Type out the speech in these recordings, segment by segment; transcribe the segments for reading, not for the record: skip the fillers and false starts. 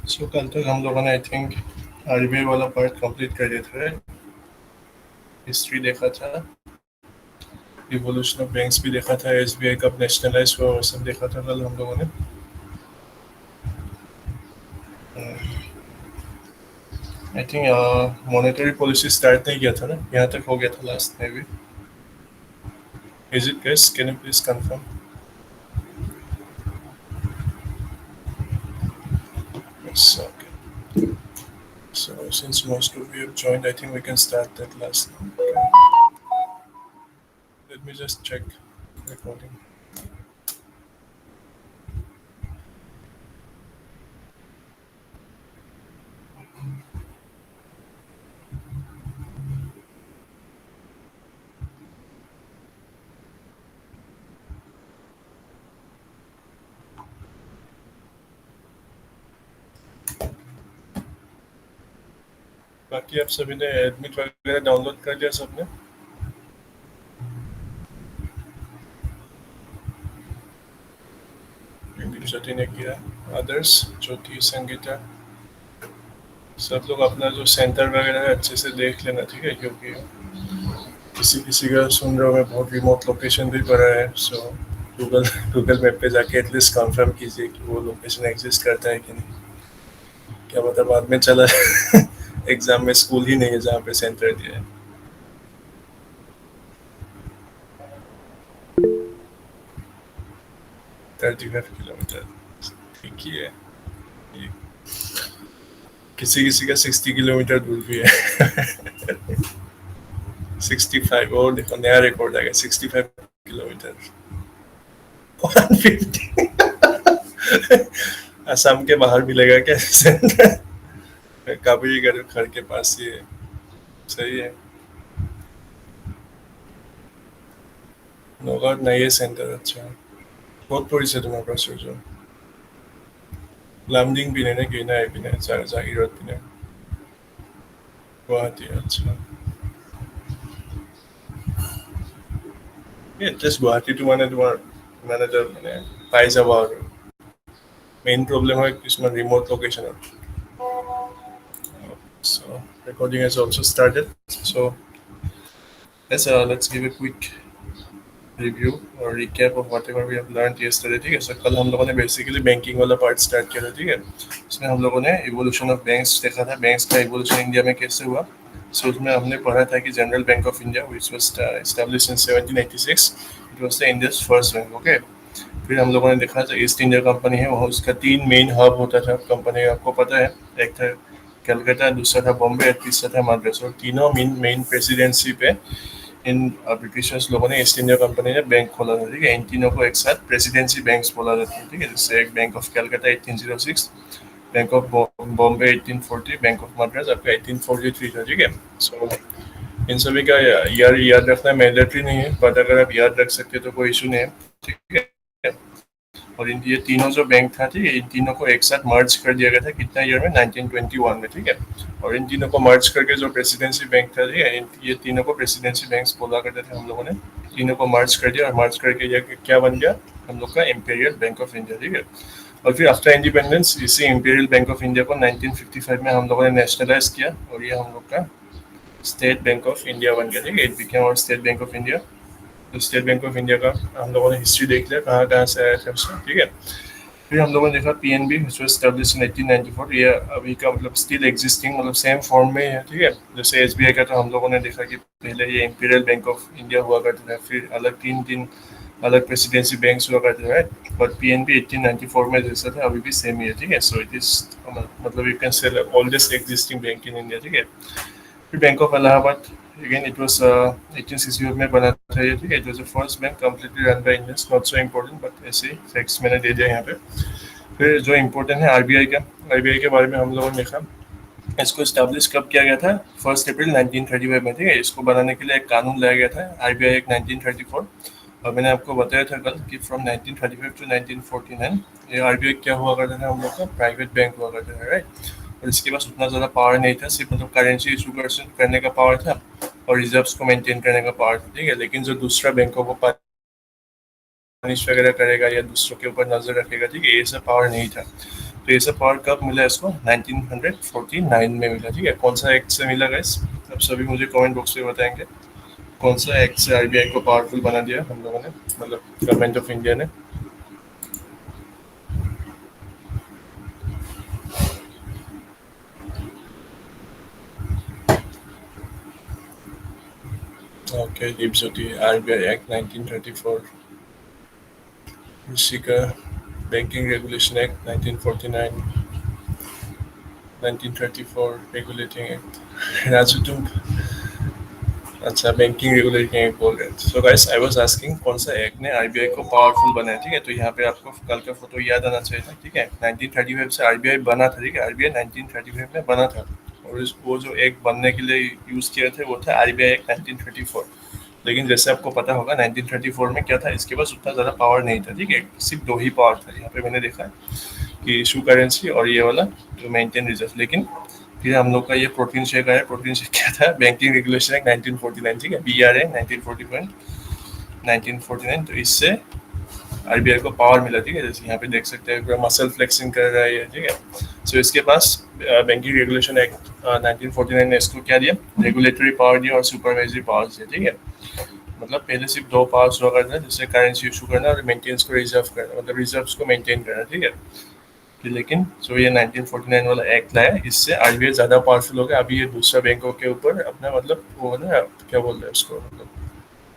सो कल तक हम लोगों ने आई थिंक आरबीआई वाला पार्ट कंप्लीट कर दिया था। हिस्ट्री देखा था, इवोल्यूशन ऑफ बैंक्स भी देखा था, एसबीआई कब नेशनलाइज हुआ वो सब देखा था कल हम लोगों ने। I think monetary policy start नहीं किया था ना, यहाँ तक हो गया था लास्ट में भी। Is it guys, can you please confirm? Yes, okay. So since most of you have joined, I think we can start that last. Okay. Let me just check recording. बाकी आप सभी ने एडमिट वगैरह download कर लिया सबने? ज्योति ने किया, अदर्स ज्योति संगीता सब लोग अपना जो सेंटर वगैरह है अच्छे से देख लेना, ठीक है? क्योंकि किसी किसी का सुन रहा हूँ मैं बहुत रिमोट लोकेशन भी पड़ा है। सो गूगल गूगल मैप पे जाके एटलीस्ट कंफर्म कीजिए कि वो लोकेशन एग्जिस्ट करता है कि नहीं। क्या पता बाद में चला एग्जाम में स्कूल ही नहीं है जहाँ पे सेंटर दिया है। 35 किलोमीटर ठीक ही है। ये किसी किसी का 60 किलोमीटर दूर भी है। 65, और देखो नया रिकॉर्ड आ गया, 65 किलोमीटर। 150। असम के बाहर मिलेगा क्या सेंटर? काबुली घर के पास ही है। सही है। नौगढ़ नहीं है सेंटर, अच्छा। बहुत পৰিছে তোমাৰ পৰা সূৰ্য। লামডিং পিনে নে কি, না এইপিনে জাগিৰোড পিনে? গুৱাহাটী, আচ্ছা। এটলিষ্ট গুৱাহাটীটো মানে তোমাৰ মানে মানে পাই যাব আৰু। মেইন প্ৰব্লেম হয় কিছুমান remote লোকেশ্যনত। So recording has also started. So let's give a quick review or recap of whatever we have learned yesterday. ठीक है, सर कल हम लोगों ने बेसिकली बैंकिंग वाला पार्ट स्टार्ट किया था, ठीक है? इसमें हम लोगों ने इवोल्यूशन ऑफ बैंक्स देखा था, बैंक्स का इवोल्यूशन इंडिया में कैसे हुआ। सो उसमें हमने पढ़ा था कि general bank of India which was established in 1786, it was the India's first bank. Okay. फिर हम लोगों ने देखा था ईस्ट इंडिया कंपनी है, वहाँ उसका 3 मेन हब होता था कंपनी, आपको पता है। एक था कलकत्ता, दूसरा था बॉम्बे, तीसरा था मद्रास। और तीनों मेन मेन प्रेसिडेंसी पे इन ब्रिटिशर्स लोगों ने ईस्ट इंडिया कंपनी ने बैंक खोला था, ठीक है? इन तीनों को एक साथ प्रेसिडेंसी बैंक्स बोला जाता है, ठीक है? जैसे एक bank of Calcutta 1806, bank of Bombay 1840, bank of Madras आपका 1843 था, ठीक है? सो इन सभी का ईयर याद रखना मैंडेटरी नहीं है, बट अगर आप याद रख सकते तो कोई इशू नहीं है, ठीक है? और इन ये तीनों जो बैंक था, ठीक है, इन तीनों को एक साथ मर्ज कर दिया गया था कितना ईयर में, 1921 में, ठीक है? और इन तीनों को मर्ज करके जो प्रेसिडेंसी बैंक था, ठीक है, ये तीनों को प्रेसिडेंसी बैंक्स बोला करते थे हम लोगों ने। तीनों को मर्ज कर दिया, और मर्ज करके ये क्या बन गया हम लोग का इंपीरियल बैंक ऑफ इंडिया, ठीक है? और फिर आफ्टर इंडिपेंडेंस इसी इंपीरियल बैंक ऑफ इंडिया को 1955 में हम लोगों ने नेशनलाइज किया, और ये हम लोग का स्टेट बैंक ऑफ इंडिया बन गया, ठीक है? It became our State Bank of India. तो स्टेट बैंक ऑफ इंडिया का हम लोगों ने हिस्ट्री देख लिया, कहाँ कहाँ से आया था उसका, ठीक है? फिर हम लोगों ने देखा PNB which was established in 1894, ये अभी का मतलब स्टिल एग्जिस्टिंग, मतलब सेम फॉर्म में है, ठीक है? जैसे एसबीआई का तो हम लोगों ने देखा कि पहले ये इंपीरियल बैंक ऑफ इंडिया हुआ करता था, फिर अलग तीन तीन अलग प्रेसिडेंसी बैंक्स हुआ करते थे, बट पीएनबी 1894 में जैसा था अभी भी सेम ही है, ठीक है? सो इट इज मतलब you can say oldest existing bank in India, ठीक है? फिर bank of Allahabad, again it was 1860 में बना था ये, ठीक है? it was the first bank completely run by Indians, not so important but ऐसे फैक्ट्स मैंने दे दिया यहाँ पे। फिर जो इम्पोर्टेंट है आरबीआई का, आरबीआई के बारे में हम लोगों ने देखा इसको इस्टेब्लिश कब किया गया था, 1 अप्रैल 1935 में, ठीक है? इसको बनाने के लिए एक कानून लाया गया था, आरबीआई एक्ट 1934। और मैंने आपको बताया था कल कि फ्रॉम 1935 टू 1949 ये आरबीआई क्या हुआ करता था हम लोग का, प्राइवेट बैंक हुआ करता था, राइट? और इसके पास उतना ज़्यादा पावर नहीं था, सिर्फ मतलब करेंसी इशू करने का पावर था और रिजर्व्स को मेंटेन करने का पावर था, ठीक है? लेकिन जो दूसरा बैंकों को पनिश वगैरह करेगा या दूसरों के ऊपर नजर रखेगा, ठीक है, ये सब पावर नहीं था। तो ये सब पावर कब मिला इसको? 1949 में मिला, ठीक है। कौन सा एक्ट से मिला गाइस? अब सभी मुझे कमेंट बॉक्स में बताएंगे कौन सा एक्ट से आरबीआई को पावरफुल बना दिया हम लोगों ने, मतलब गवर्नमेंट ऑफ इंडिया ने। Okay, Deep Jyoti, RBI act 1934, Rishika banking regulation act 1949, 1934 regulating act, Raju तुम अच्छा बैंकिंग रेगुलेटिंग एक्ट बोल रहे थे। So guys I was asking कौन सा एक्ट ने आरबीआई को पावरफुल बनाया, ठीक है। तो यहाँ पे आपको कल का फोटो याद आना चाहिए था, ठीक है। 1935 से आरबीआई बना था, ठीक है। आरबीआई 1935 में बना था और वो जो एक्ट बनने के लिए यूज किया था वो था आरबीआई एक्ट 1934। लेकिन जैसे आपको पता होगा 1934 में क्या था, इसके पास उतना ज़्यादा पावर नहीं था, ठीक है। सिर्फ दो ही पावर था, यहाँ पे मैंने देखा है कि इशू करेंसी और ये वाला जो मेंटेन रिजर्व। लेकिन फिर हम लोग का ये प्रोटीन शेक आया। प्रोटीन शेक क्या था? बैंकिंग रेगुलेशन एक्ट 1949, ठीक है। बीआरए 1949, तो इससे आरबीआई को पावर मिला, ठीक है। जैसे यहाँ पे देख सकते हैं पूरा मसल फ्लेक्सिंग कर रहा है ये, ठीक है। सो इसके पास बैंकिंग रेगुलेशन एक्ट 1949 ने इसको क्या दिया? रेगुलेटरी पावर दिया और सुपरवाइजरी पावर दिया, ठीक है। मतलब पहले सिर्फ दो पावर्स हुआ करता है, जैसे करेंसी इशू करना और मेंटेनेंस को रिजर्व करना, मतलब रिजर्व्स को मेंटेन करना, ठीक है। लेकिन जो ये 1949 वाला एक्ट लाया, इससे आरबीआई ज़्यादा पावरफुल हो गया। अभी ये दूसरा बैंकों के ऊपर अपना मतलब वो ना क्या बोल रहे हैं उसको,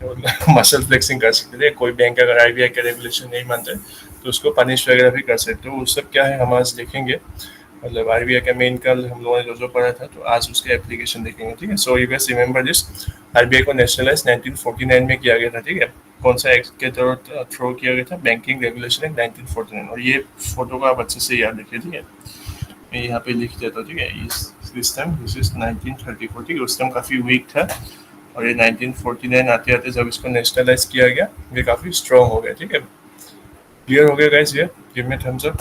मतलब मसल फ्लेक्सिंग कर सकते थे। कोई बैंक अगर आरबीआई का रेगुलेशन नहीं मानते तो उसको पनिश वगैरह भी कर सकते हो। वो सब क्या है हम आज देखेंगे। मतलब आरबीआई का मेन कल हम लोगों ने जो पढ़ा था, तो आज उसके एप्लीकेशन देखेंगे, ठीक है। So you guys remember this, RBI को नेशनलाइज 1949 में किया गया था, ठीक है। कौन सा एक्ट के थ्रू किया गया था? Banking regulation act 1949। और ये फोटो को आप अच्छे से याद रखिए, ठीक है। मैं यहाँ पे लिख देता हूँ, ठीक है। दिस टाइम दिस इज 1934, ठीक है। उस टाइम काफ़ी वीक था और ये 1949 आते आते जब इसको नेशनलाइज किया गया, ये काफ़ी स्ट्रॉन्ग हो गया, ठीक है। क्लियर हो गया गाइस? ये give me thumbs up.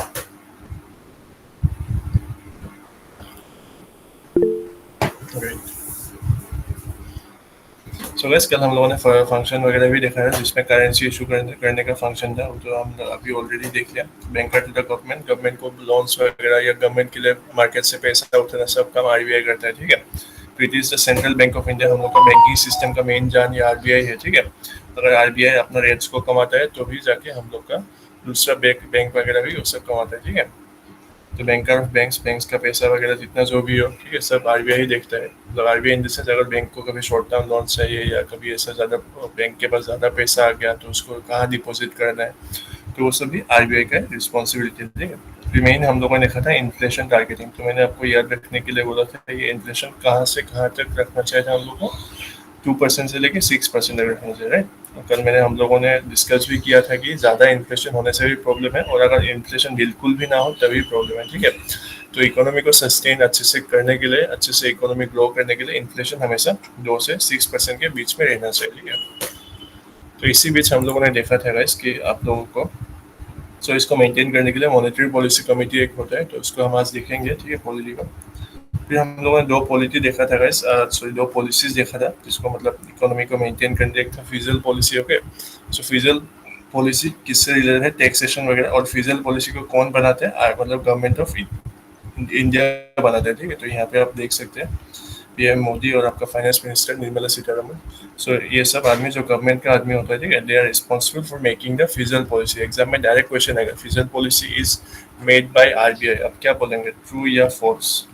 So guys कल हम लोगों ने फंक्शन वगैरह भी देखा है, जिसमें करेंसी इशू करने का फंक्शन था, तो हम अभी ऑलरेडी देख लिया। Banker to the government, government को लोन्स वगैरह या गवर्नमेंट के लिए मार्केट से पैसा उठाना, सब काम आरबीआई करता है, ठीक है। तो it is the central bank of India. हम लोग का बैंकिंग सिस्टम का मेन जान ये आरबीआई है, ठीक है। अगर आरबीआई अपना रेट्स को कमाता है तो भी जाके हम लोग का दूसरा बैंक वगैरह भी वो सब कमाता है, ठीक है। तो बैंकर ऑफ बैंक्स का पैसा वगैरह जितना जो भी हो, ठीक है, सब आरबीआई ही देखता है। मतलब आरबीआई इन दिस, अगर बैंक को कभी शॉर्ट टर्म लोन चाहिए या कभी ऐसा ज़्यादा बैंक के पास ज़्यादा पैसा आ गया तो उसको कहाँ डिपॉजिट करना है, तो वो सब भी आरबीआई का रिस्पॉन्सिबिलिटी है, ठीक है। फिर मेन हम लोगों ने देखा था इन्फ्लेशन टारगेटिंग। तो मैंने आपको याद रखने के लिए बोला था ये इन्फ्लेशन कहाँ से कहाँ तक रखना चाहिए था हम लोग को, 2% से लेके 6% तक रखना चाहिए, राइट। कल मैंने हम लोगों ने डिस्कस भी किया था कि ज़्यादा इन्फ्लेशन होने से भी प्रॉब्लम है और अगर इन्फ्लेशन बिल्कुल भी ना हो तभी प्रॉब्लम है, ठीक है। तो इकोनॉमी को सस्टेन अच्छे से करने के लिए, अच्छे से इकोनॉमी ग्रो करने के लिए इन्फ्लेशन हमेशा 2 से 6% के बीच में रहना चाहिए, ठीक है। तो इसी बीच हम लोगों ने देखा था गाइस कि आप लोगों को इसको मेंटेन करने के लिए मॉनेटरी पॉलिसी कमेटी एक होता है, तो उसको हम आज देखेंगे, ठीक है, पॉलिटी का। फिर हम लोगों ने दो पॉलिटी देखा था गाइस, सॉरी दो पॉलिसीज देखा था, जिसको मतलब इकोनॉमी को मेंटेन करने, एक था physical policy, okay. So physical policy किससे रिलेटेड है? टैक्सेशन वगैरह। और फिजिकल पॉलिसी को कौन बनाते हैं? मतलब गवर्नमेंट ऑफ इंडिया बनाते हैं, ठीक है। तो यहाँ पे आप देख सकते हैं पीएम मोदी और आपका फाइनेंस मिनिस्टर निर्मला सीतारमन। सो ये सब आदमी जो गवर्नमेंट का आदमी होता है, ठीक है, they are responsible for making the fiscal policy. Exam में डायरेक्ट क्वेश्चन आएगा, fiscal policy is made by RBI. अब क्या बोलेंगे, ट्रू या फॉल्स?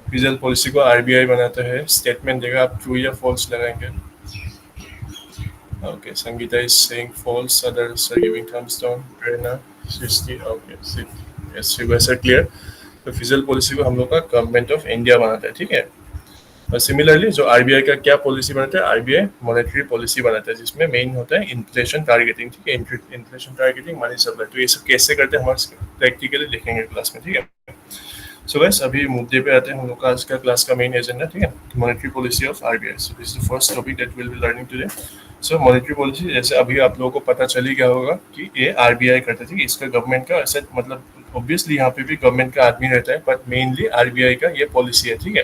फिजिकल पॉलिसी को आरबीआई बनाता है, स्टेटमेंट देगा, आप ट्रू या फॉल्स लगाएंगे। Okay, Sangeeta is saying false, others are giving thumbs down, Prerna, Srishti, okay, yes, you guys are clear. तो फिजिकल पॉलिसी को हम लोग का गवर्नमेंट ऑफ इंडिया बनाता है, ठीक है। और सिमिलरली जो आरबीआई का क्या पॉलिसी बनाता है? आरबीआई मॉनेटरी पॉलिसी बनाता है, जिसमें मेन होता है इन्फ्लेशन टारगेटिंग, ठीक है। Inflation targeting, money supply. तो ये सब कैसे करते हैं हमारे प्रैक्टिकली देखेंगे क्लास में, ठीक है। सो गाइस अभी मुद्दे पे आते हैं। हम लोग का आज का क्लास का मेन एजेंडा, ठीक है, monetary policy of RBI. So this is the first topic that will be learning today. So monetary policy, जैसे अभी आप लोगों को पता चल ही गया होगा कि ये आरबीआई करता है, ठीक है। इसका गवर्नमेंट का ऐसा मतलब ऑब्वियसली यहाँ पे भी गवर्नमेंट का आदमी रहता है, बट मेनली आरबीआई का ये पॉलिसी है, ठीक है।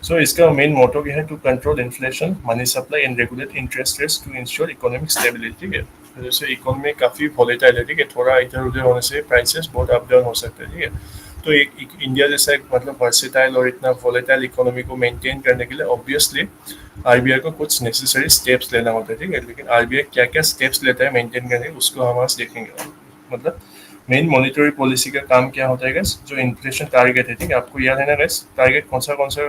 सो इसका मेन मोटो क्या है? To control inflation, money supply and regulate interest rates to ensure economic stability, ठीक है। जैसे इकोनॉमी काफ़ी वॉलेटाइल है, ठीक है, थोड़ा इधर उधर होने से प्राइसेस बहुत अप डाउन हो सकते हैं, ठीक है। तो एक इंडिया जैसा एक मतलब वर्सेटाइल और इतना वॉलेटाइल इकोनॉमी को मेंटेन करने के लिए ऑब्वियसली आरबीआई को कुछ नेसेसरी स्टेप्स लेना होता है, ठीक है। लेकिन आरबीआई क्या क्या स्टेप्स लेता है मेंटेन करने, उसको हम आज देखेंगे। मतलब मेन मॉनिटरी पॉलिसी का काम क्या होता है गैस, जो इन्फ्लेशन टारगेट है, ठीक है, आपको याद है ना गैस, टारगेट कौन सा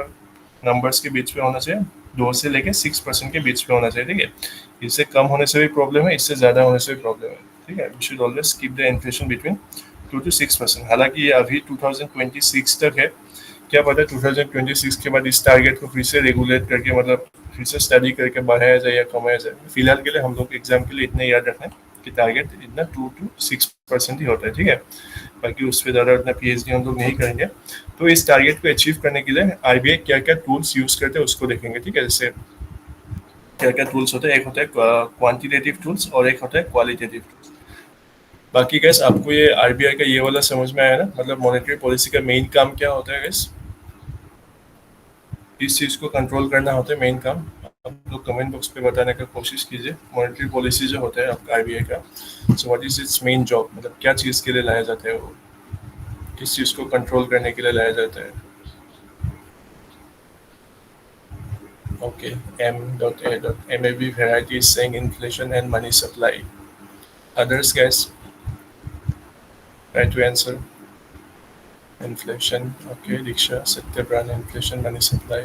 नंबर्स के बीच में होना चाहिए, 2 से लेके 6% के बीच में होना चाहिए, ठीक है। इससे कम होने से भी प्रॉब्लम है, इससे ज़्यादा होने से भी प्रॉब्लम है, ठीक है। We should always keep the inflation between 2 to 6%। हालांकि ये अभी 2026 तक है, क्या पता 2026 के बाद इस टारगेट को फिर से रेगुलेट करके मतलब फिर से स्टडी करके बढ़ाया जाए या कमाया जाए। फिलहाल के लिए हम लोग एग्जाम के लिए इतना याद रखना है कि टारगेट इतना 2 to 6% ही होता है, ठीक है। बाकी उस पर ज़्यादा उतना पीएचडी हम लोग नहीं करेंगे। तो इस टारगेट को अचीव करने के लिए आरबीआई क्या क्या टूल्स यूज करते हैं उसको देखेंगे, ठीक है। जैसे क्या क्या टूल्स होते हैं, एक होता है क्वांटिटेटिव टूल्स और एक होता है क्वालिटेटिव टूल्स। बाकी गैस आपको ये आरबीआई का ये वाला समझ में आया ना, मतलब मॉनेटरी पॉलिसी का मेन काम क्या होता है गैस, इस चीज को कंट्रोल करना होता है मेन काम। आप लोग कमेंट बॉक्स पे बताने का कोशिश कीजिए, मॉनेटरी पॉलिसी जो होता है आपका आरबीआई का, so what is it's main job, मतलब क्या चीज के लिए लाया जाता है, वो किस चीज को कंट्रोल करने के लिए लाया जाता है। Okay, M.A.B variety is saying inflation and money supply. Others guys, try to answer. Inflation, okay, Diksha, Satyabran, inflation, money supply.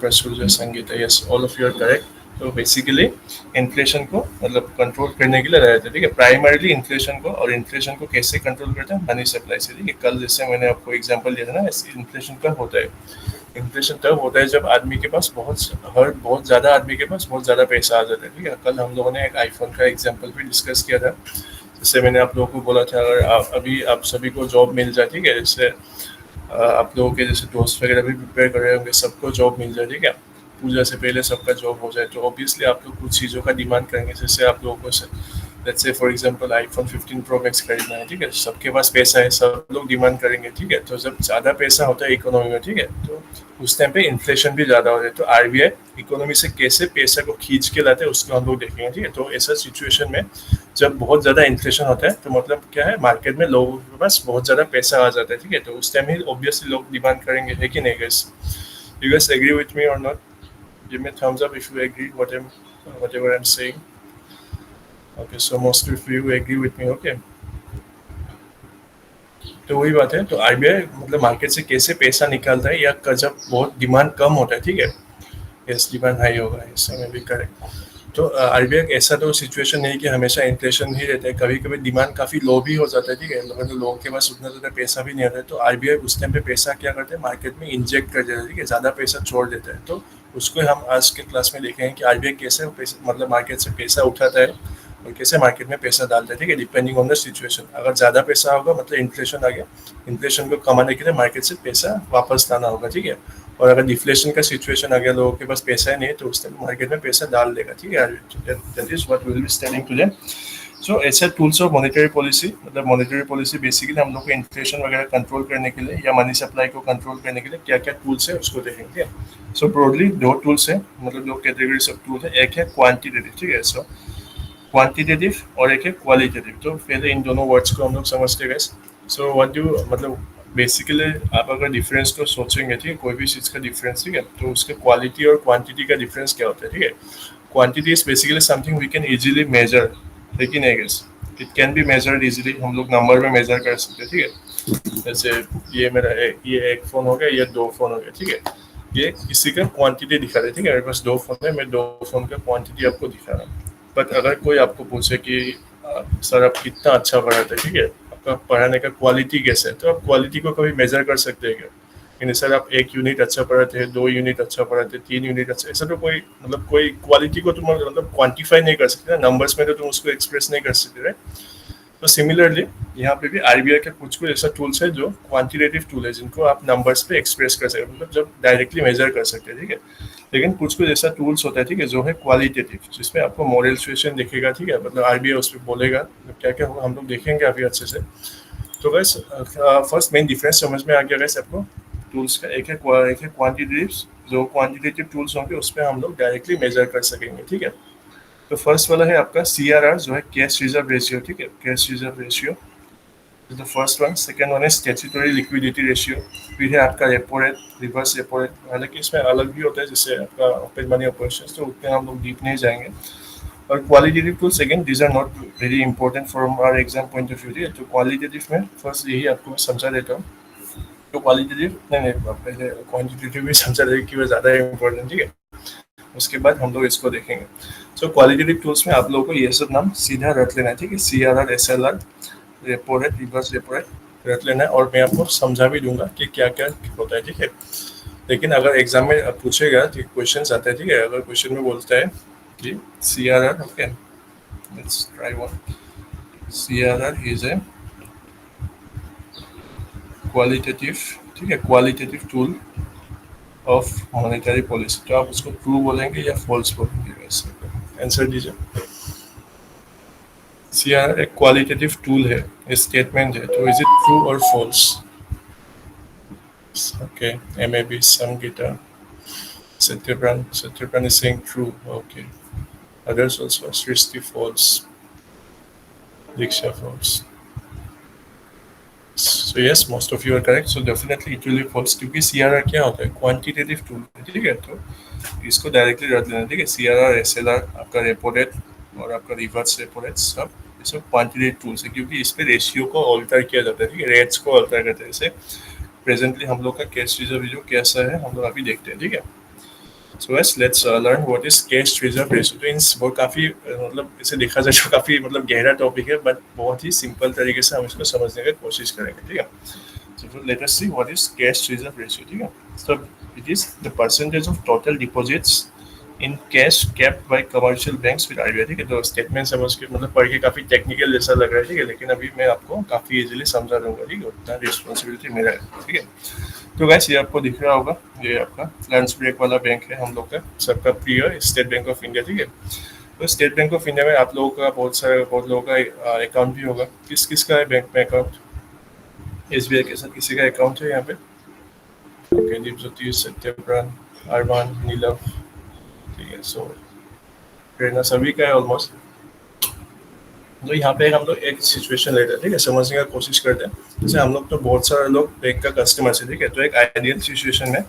Prasurya Sangeeta, yes all of you are correct. तो बेसिकली इन्फ्लेशन को मतलब कंट्रोल करने के लिए रहते हैं, ठीक है, प्राइमरीली इन्फ्लेशन को। और इन्फ्लेशन को कैसे कंट्रोल करते हैं, मनी सप्लाई से, ठीक है। कल जैसे मैंने आपको एग्जांपल दिया था ना, इन्फ्लेशन कब होता है, इन्फ्लेशन तब होता है जब आदमी के पास बहुत ज़्यादा आदमी के पास बहुत ज़्यादा पैसा आ जाता है, ठीक है। कल हम लोगों ने एक आईफोन का एग्जाम्पल भी डिस्कस किया था। जैसे मैंने आप लोगों को बोला था, अगर अभी आप सभी को जॉब मिल जाए, ठीक है, जैसे आप लोगों के जैसे दोस्त वगैरह भी प्रिपेयर कर रहे होंगे, सबको जॉब मिल जाए, ठीक है, पूजा से पहले सबका जॉब हो जाए, तो ऑब्वियसली आप लोग कुछ चीज़ों का डिमांड करेंगे। जैसे आप लोगों को let's say for example iPhone 15 pro max खरीदना है, ठीक है, सबके पास पैसा है, सब लोग डिमांड करेंगे, ठीक है। तो जब ज़्यादा पैसा होता है इकोनॉमी में, ठीक है, तो उस टाइम पे इन्फ्लेशन भी ज़्यादा हो जाए। तो आरबीआई इकोनॉमी से कैसे पैसा को खींच के लाते हैं उसको हम लोग देखेंगे, ठीक है। तो ऐसा सिचुएशन में जब बहुत ज़्यादा इन्फ्लेशन होता है, तो मतलब क्या है, मार्केट में लोगों के पास बहुत ज़्यादा पैसा आ जाता है, ठीक है। तो उस टाइम ही ऑब्वियसली लोग डिमांड करेंगे, है कि नहीं guys? You guys agree with me और not? Give me thumbs up if you agree whatever I'm saying. Okay, so most of you agree with me, okay. तो वही बात है, तो आरबीआई मतलब मार्केट से कैसे पैसा निकालता है, या जब बहुत डिमांड कम होता है, ठीक है, यस डिमांड हाई होगा, इससे मैं भी करेक्ट। तो आरबीआई ऐसा तो सिचुएशन नहीं कि हमेशा इन्फ्लेशन ही रहता है, कभी कभी डिमांड काफ़ी लो भी हो जाता है, ठीक है, मतलब लोगों के पास उतना ज़्यादा पैसा भी नहीं आता है। तो आरबीआई उस टाइम पे पैसा क्या करते हैं, मार्केट में इंजेक्ट कर देता है, ठीक है, ज़्यादा पैसा छोड़ देता है। तो उसको हम आज के क्लास में देखेंगे कि आरबीआई कैसे पैसा मतलब मार्केट से पैसा उठाता है और कैसे मार्केट में पैसा डालता है, ठीक है, डिपेंडिंग ऑन द सिचुएशन। अगर ज़्यादा पैसा होगा मतलब इन्फ्लेशन आ गया, इन्फ्लेशन को कमाने के लिए मार्केट से पैसा वापस लाना होगा, ठीक है। और अगर डिफ्लेशन का सिचुएशन आ गया, लोगों के पास पैसा ही नहीं है, तो उस टाइम मार्केट में पैसा डाल देगा, ठीक है। That is what we will be studying today. So ऐसे टूल्स ऑफ मॉनेटरी पॉलिसी, मतलब मॉनेटरी पॉलिसी बेसिकली हम लोग को इन्फ्लेशन वगैरह कंट्रोल करने के लिए या मनी सप्लाई को कंट्रोल करने के लिए क्या क्या टूल्स है उसको देखेंगे। सो ब्रॉडली दो टूल्स है, मतलब दो कैटेगरीज ऑफ टूल है, एक है क्वांटिटेटिव, ठीक है, सो क्वांटिटेटिव, और एक है क्वालिटेटिव। तो पहले इन दोनों वर्ड्स को हम लोग समझते गए। सो व्हाट डू मतलब बेसिकली आप अगर डिफरेंस को सोचेंगे, ठीक है, कोई भी चीज़ का डिफरेंस, ठीक है, तो उसके क्वालिटी और क्वांटिटी का डिफरेंस क्या होता है, ठीक है। Quantity is basically something we can easily measure, लेकिन I guess it can be measured easily, हम लोग नंबर में मेजर कर सकते हैं, ठीक है। जैसे ये ये एक फ़ोन हो गया, ये 2 फ़ोन हो गया, ठीक है, ये किसी का क्वांटिटी दिखा रहे, ठीक है, मेरे पास 2 फ़ोन है, मैं 2 फ़ोन का क्वांटिटी आपको दिखा रहा हूँ। बट अगर कोई आपको पूछे कि सर आप कितना अच्छा पढ़ाते हैं, ठीक है, आपका पढ़ाने का क्वालिटी कैसे है, तो आप क्वालिटी को कभी मेजर कर सकते हैं क्या? यानी सर आप 1 यूनिट अच्छा पढ़ाते हैं, 2 यूनिट अच्छा पढ़ाते हैं, 3 यूनिट अच्छा, ऐसा तो कोई मतलब कोई क्वालिटी को तुम मतलब क्वान्टिफाई नहीं कर सकते ना, नंबर्स में तो तुम उसको एक्सप्रेस नहीं कर सकते, राइट। तो सिमिलरली यहाँ पे भी आरबीआई का कुछ कुछ ऐसा टूल्स है जो क्वांटिटेटिव टूल है, जिनको आप नंबर्स पे एक्सप्रेस कर सकते हैं, मतलब जब डायरेक्टली मेजर कर सकते हैं, ठीक है। लेकिन कुछ कुछ ऐसा टूल्स होता है, ठीक है, जो है क्वालिटेटिव, जिसमें आपको मॉडल सिचुएशन दिखेगा, ठीक है, मतलब आरबीआई उस पर बोलेगा क्या क्या होगा, हम लोग देखेंगे अभी अच्छे से। तो बस फर्स्ट मेन डिफरेंस समझ में आ गया वैसे आपको टूल्स का, एक है क्वांटिटेटिव, जो क्वांटिटेटिव टूल्स होंगे उस पर हम लोग डायरेक्टली मेजर कर सकेंगे, ठीक है। तो फर्स्ट वाला है आपका CRR जो है कैश रिजर्व रेशियो, ठीक है, cash reserve ratio is the first one. Second one है स्टैट्यूटरी लिक्विडिटी रेशियो, फिर है आपका repo rate, reverse repo rate, हालांकि इसमें अलग भी होता है जैसे आपका ओपन मनी ऑपरेशन, तो उतने हम लोग डीप नहीं जाएंगे। और qualitative tools again these are not very important from our exam point of view, ठीक है। तो क्वालिटेटिव में फर्स्ट यही आपको समझा देता हूँ। तो क्वालिटेटिव नहीं पहले क्वान्टिटेटिव भी समझा देगा कि वो ज़्यादा इंपॉर्टेंट, ठीक है, उसके बाद हम लोग इसको देखेंगे। सो क्वालिटेटिव टूल्स में आप लोगों को ये सब नाम सीधा रट लेना है, ठीक है, CRR, SLR, repo rate, reverse repo rate रट लेना है, और मैं आपको समझा भी दूंगा कि क्या क्या होता है, ठीक है। लेकिन अगर एग्जाम में पूछेगा तो क्वेश्चन आता है, ठीक है, अगर क्वेश्चन में बोलता है कि CRR, okay, let's try one, CRR is a qualitative, ठीक है, qualitative tool of monetary policy, तो आप उसको ट्रू बोलेंगे या फॉल्स बोलेंगे, वैसे आंसर दीजिए। CRR एक क्वालिटेटिव टूल है, स्टेटमेंट है, तो इज इट ट्रू और false? Okay, MAB Samgita, Satyapran is saying true, okay, others also, Srishti false, Diksha false. So yes, most of you are correct. So definitely it will be false, क्योंकि CRR क्या होता है, quantitative tool, ठीक है, तो इसको directly रख लेना, ठीक है। CRR, SLR, आपका रेपो रेट और आपका रिवर्स रेपो रेट, सब ये सब क्वांटिटेटिव टूल्स है, क्योंकि इस पे रेशियो को ऑल्टर किया जाता है, ठीक है, रेट्स को ऑल्टर करते हैं। जैसे प्रेजेंटली हम लोग का कैश रिजर्व जो कैसा है हम लोग अभी देखते हैं, ठीक है। So yes, let's learn what is cash reserve ratio. तो इन वो काफ़ी मतलब इसे देखा जाए तो काफ़ी मतलब गहरा टॉपिक है, बट बहुत ही सिंपल तरीके से हम इसको समझने की कोशिश करेंगे, ठीक है। So let us see what is cash reserve ratio, ठीक है। So it is the percentage of total deposits in cash kept bye commercial banks with RBI, ठीक है। तो स्टेटमेंट समझ के मतलब पढ़ के काफ़ी टेक्निकल जैसा लग रहा है, ठीक है, लेकिन अभी मैं आपको काफ़ी इजीली समझा दूंगा, ठीक है, उतना रिस्पॉन्सिबिलिटी मेरा है, ठीक है। तो गैस ये आपको दिख रहा होगा, ये आपका लंच ब्रेक वाला बैंक है हम लोग का, सबका प्रिय स्टेट बैंक ऑफ इंडिया, ठीक है। तो स्टेट बैंक ऑफ इंडिया में आप लोगों का बहुत लोगों का अकाउंट भी होगा। किस किस का है बैंक में अकाउंट? SBI के साथ किसी का अकाउंट है यहाँ पे? ओके, दीपज्योति, सत्यप्राण, अरमान, नीलव, ठीक है, सो प्रेरणा, सभी का है ऑलमोस्ट। तो यहाँ पे हम लोग एक सिचुएशन लेते हैं, ठीक है, समझने का कोशिश करते हैं। जैसे हम लोग तो बहुत सारे लोग बैंक का कस्टमर है, ठीक है, तो एक आइडियल सिचुएशन में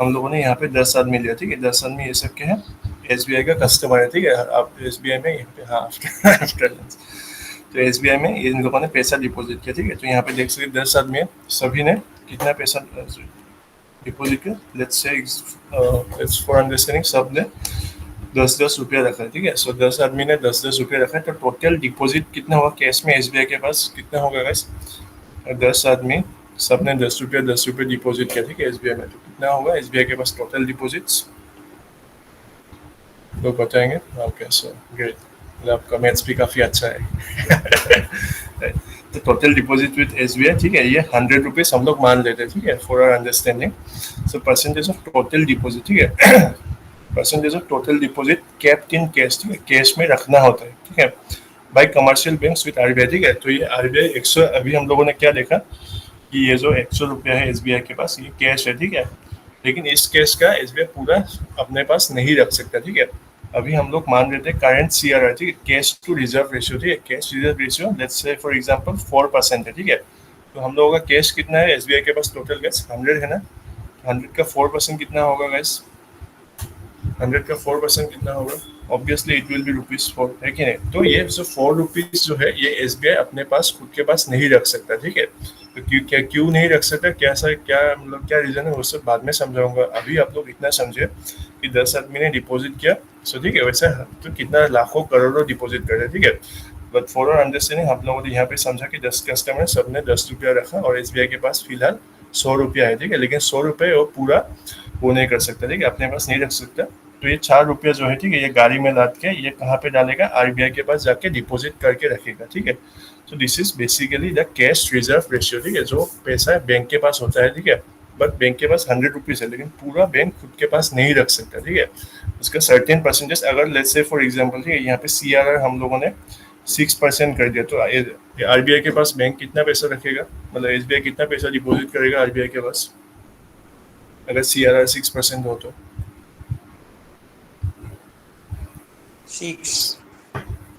हम लोगों ने यहाँ पे 10 आदमी लिया, ठीक है, 10 आदमी ये सब के हैं, SBI का कस्टमर है, ठीक है। आप SBI में यहाँ पे, हाँ, आफ्टर लंच, तो SBI में इन लोगों ने पैसा डिपॉजिट किया, ठीक है। तो यहाँ पे देख सकते 10 आदमी है, सभी ने कितना पैसा डिपॉजिट किया, let's say let's for understanding सब ने 10-10 रुपया रखा है, ठीक है। सो 10 आदमी ने 10-10 रुपया रखा है, तो टोटल डिपॉजिट कितना होगा कैश में SBI के पास, कितना होगा गाइस? 10 आदमी सब ने 10 रुपया डिपॉजिट किया, ठीक है, SBI में, तो कितना होगा SBI के पास टोटल डिपॉजिट्स? लोग बताएंगे? ओके, सो ग्रेट, आपका मैथ्स भी काफ़ी अच्छा है। तो टोटल डिपॉजिट विद SBI, ठीक है, ये 100 रुपीज़ हम लोग मान लेते हैं, ठीक है, for our understanding. So percentage of total deposit, ठीक है, percentage of total deposit kept in cash, ठीक है, कैश में रखना होता है, ठीक है, by commercial banks with RBI, ठीक है। तो ये RBI 100, अभी हम लोगों ने क्या देखा कि ये जो 100 रुपया है SBI के पास, ये कैश है, ठीक है, लेकिन इस कैश का SBI पूरा अपने पास नहीं रख सकता, ठीक है। अभी हम लोग मान लेते हैं करंट CRR, ठीक है, कैश टू रिजर्व रेशियो, ठीक है, cash reserve ratio let's say for example 4% है, ठीक है। तो हम लोगों का कैश कितना है SBI के पास टोटल गैस 100 है ना, 100 का 4% कितना होगा गैस? 100 का 4% कितना होगा? ऑब्वियसली इट विल बी ₹4, है कि नहीं? तो ये जो ₹4 जो है ये SBI अपने पास खुद के पास नहीं रख सकता, ठीक है। तो क्यों नहीं रख सकता, क्या मतलब क्या रीजन है, वो सब बाद में समझाऊंगा। अभी आप लोग इतना समझे कि 10 आदमी ने डिपॉजिट किया, सो ठीक है, वैसे तो कितना लाखों करोड़ों डिपॉजिट कर रहे, ठीक है। बट फॉर आवर अंडरस्टैंडिंग हम लोगों ने यहाँ पे समझा कि 10 कस्टमर सबने 10 रुपया रखा और SBI के पास फिलहाल 100 रुपया है, ठीक है, लेकिन 100 रुपये वो पूरा वो नहीं कर सकता, ठीक है, अपने पास नहीं रख सकता। तो ये 4 रुपया जो है, ठीक है, ये गाड़ी में लाद के ये कहाँ पे डालेगा? RBI के पास जाके डिपॉजिट करके रखेगा, ठीक है। तो this is basically the cash reserve ratio, ठीक है, जो पैसा बैंक के पास होता है, ठीक है, बट बैंक के पास 100 रुपीज़ है, लेकिन पूरा बैंक खुद के पास नहीं रख सकता, ठीक है। उसका सर्टेन परसेंटेज, अगर लेट्स से फॉर एग्जांपल, ठीक है, यहाँ पे CRR हम लोगों ने 6% कर दिया, तो RBI के पास बैंक कितना पैसा रखेगा, मतलब SBI कितना पैसा डिपॉजिट करेगा RBI के पास अगर CRR 6% हो तो? 6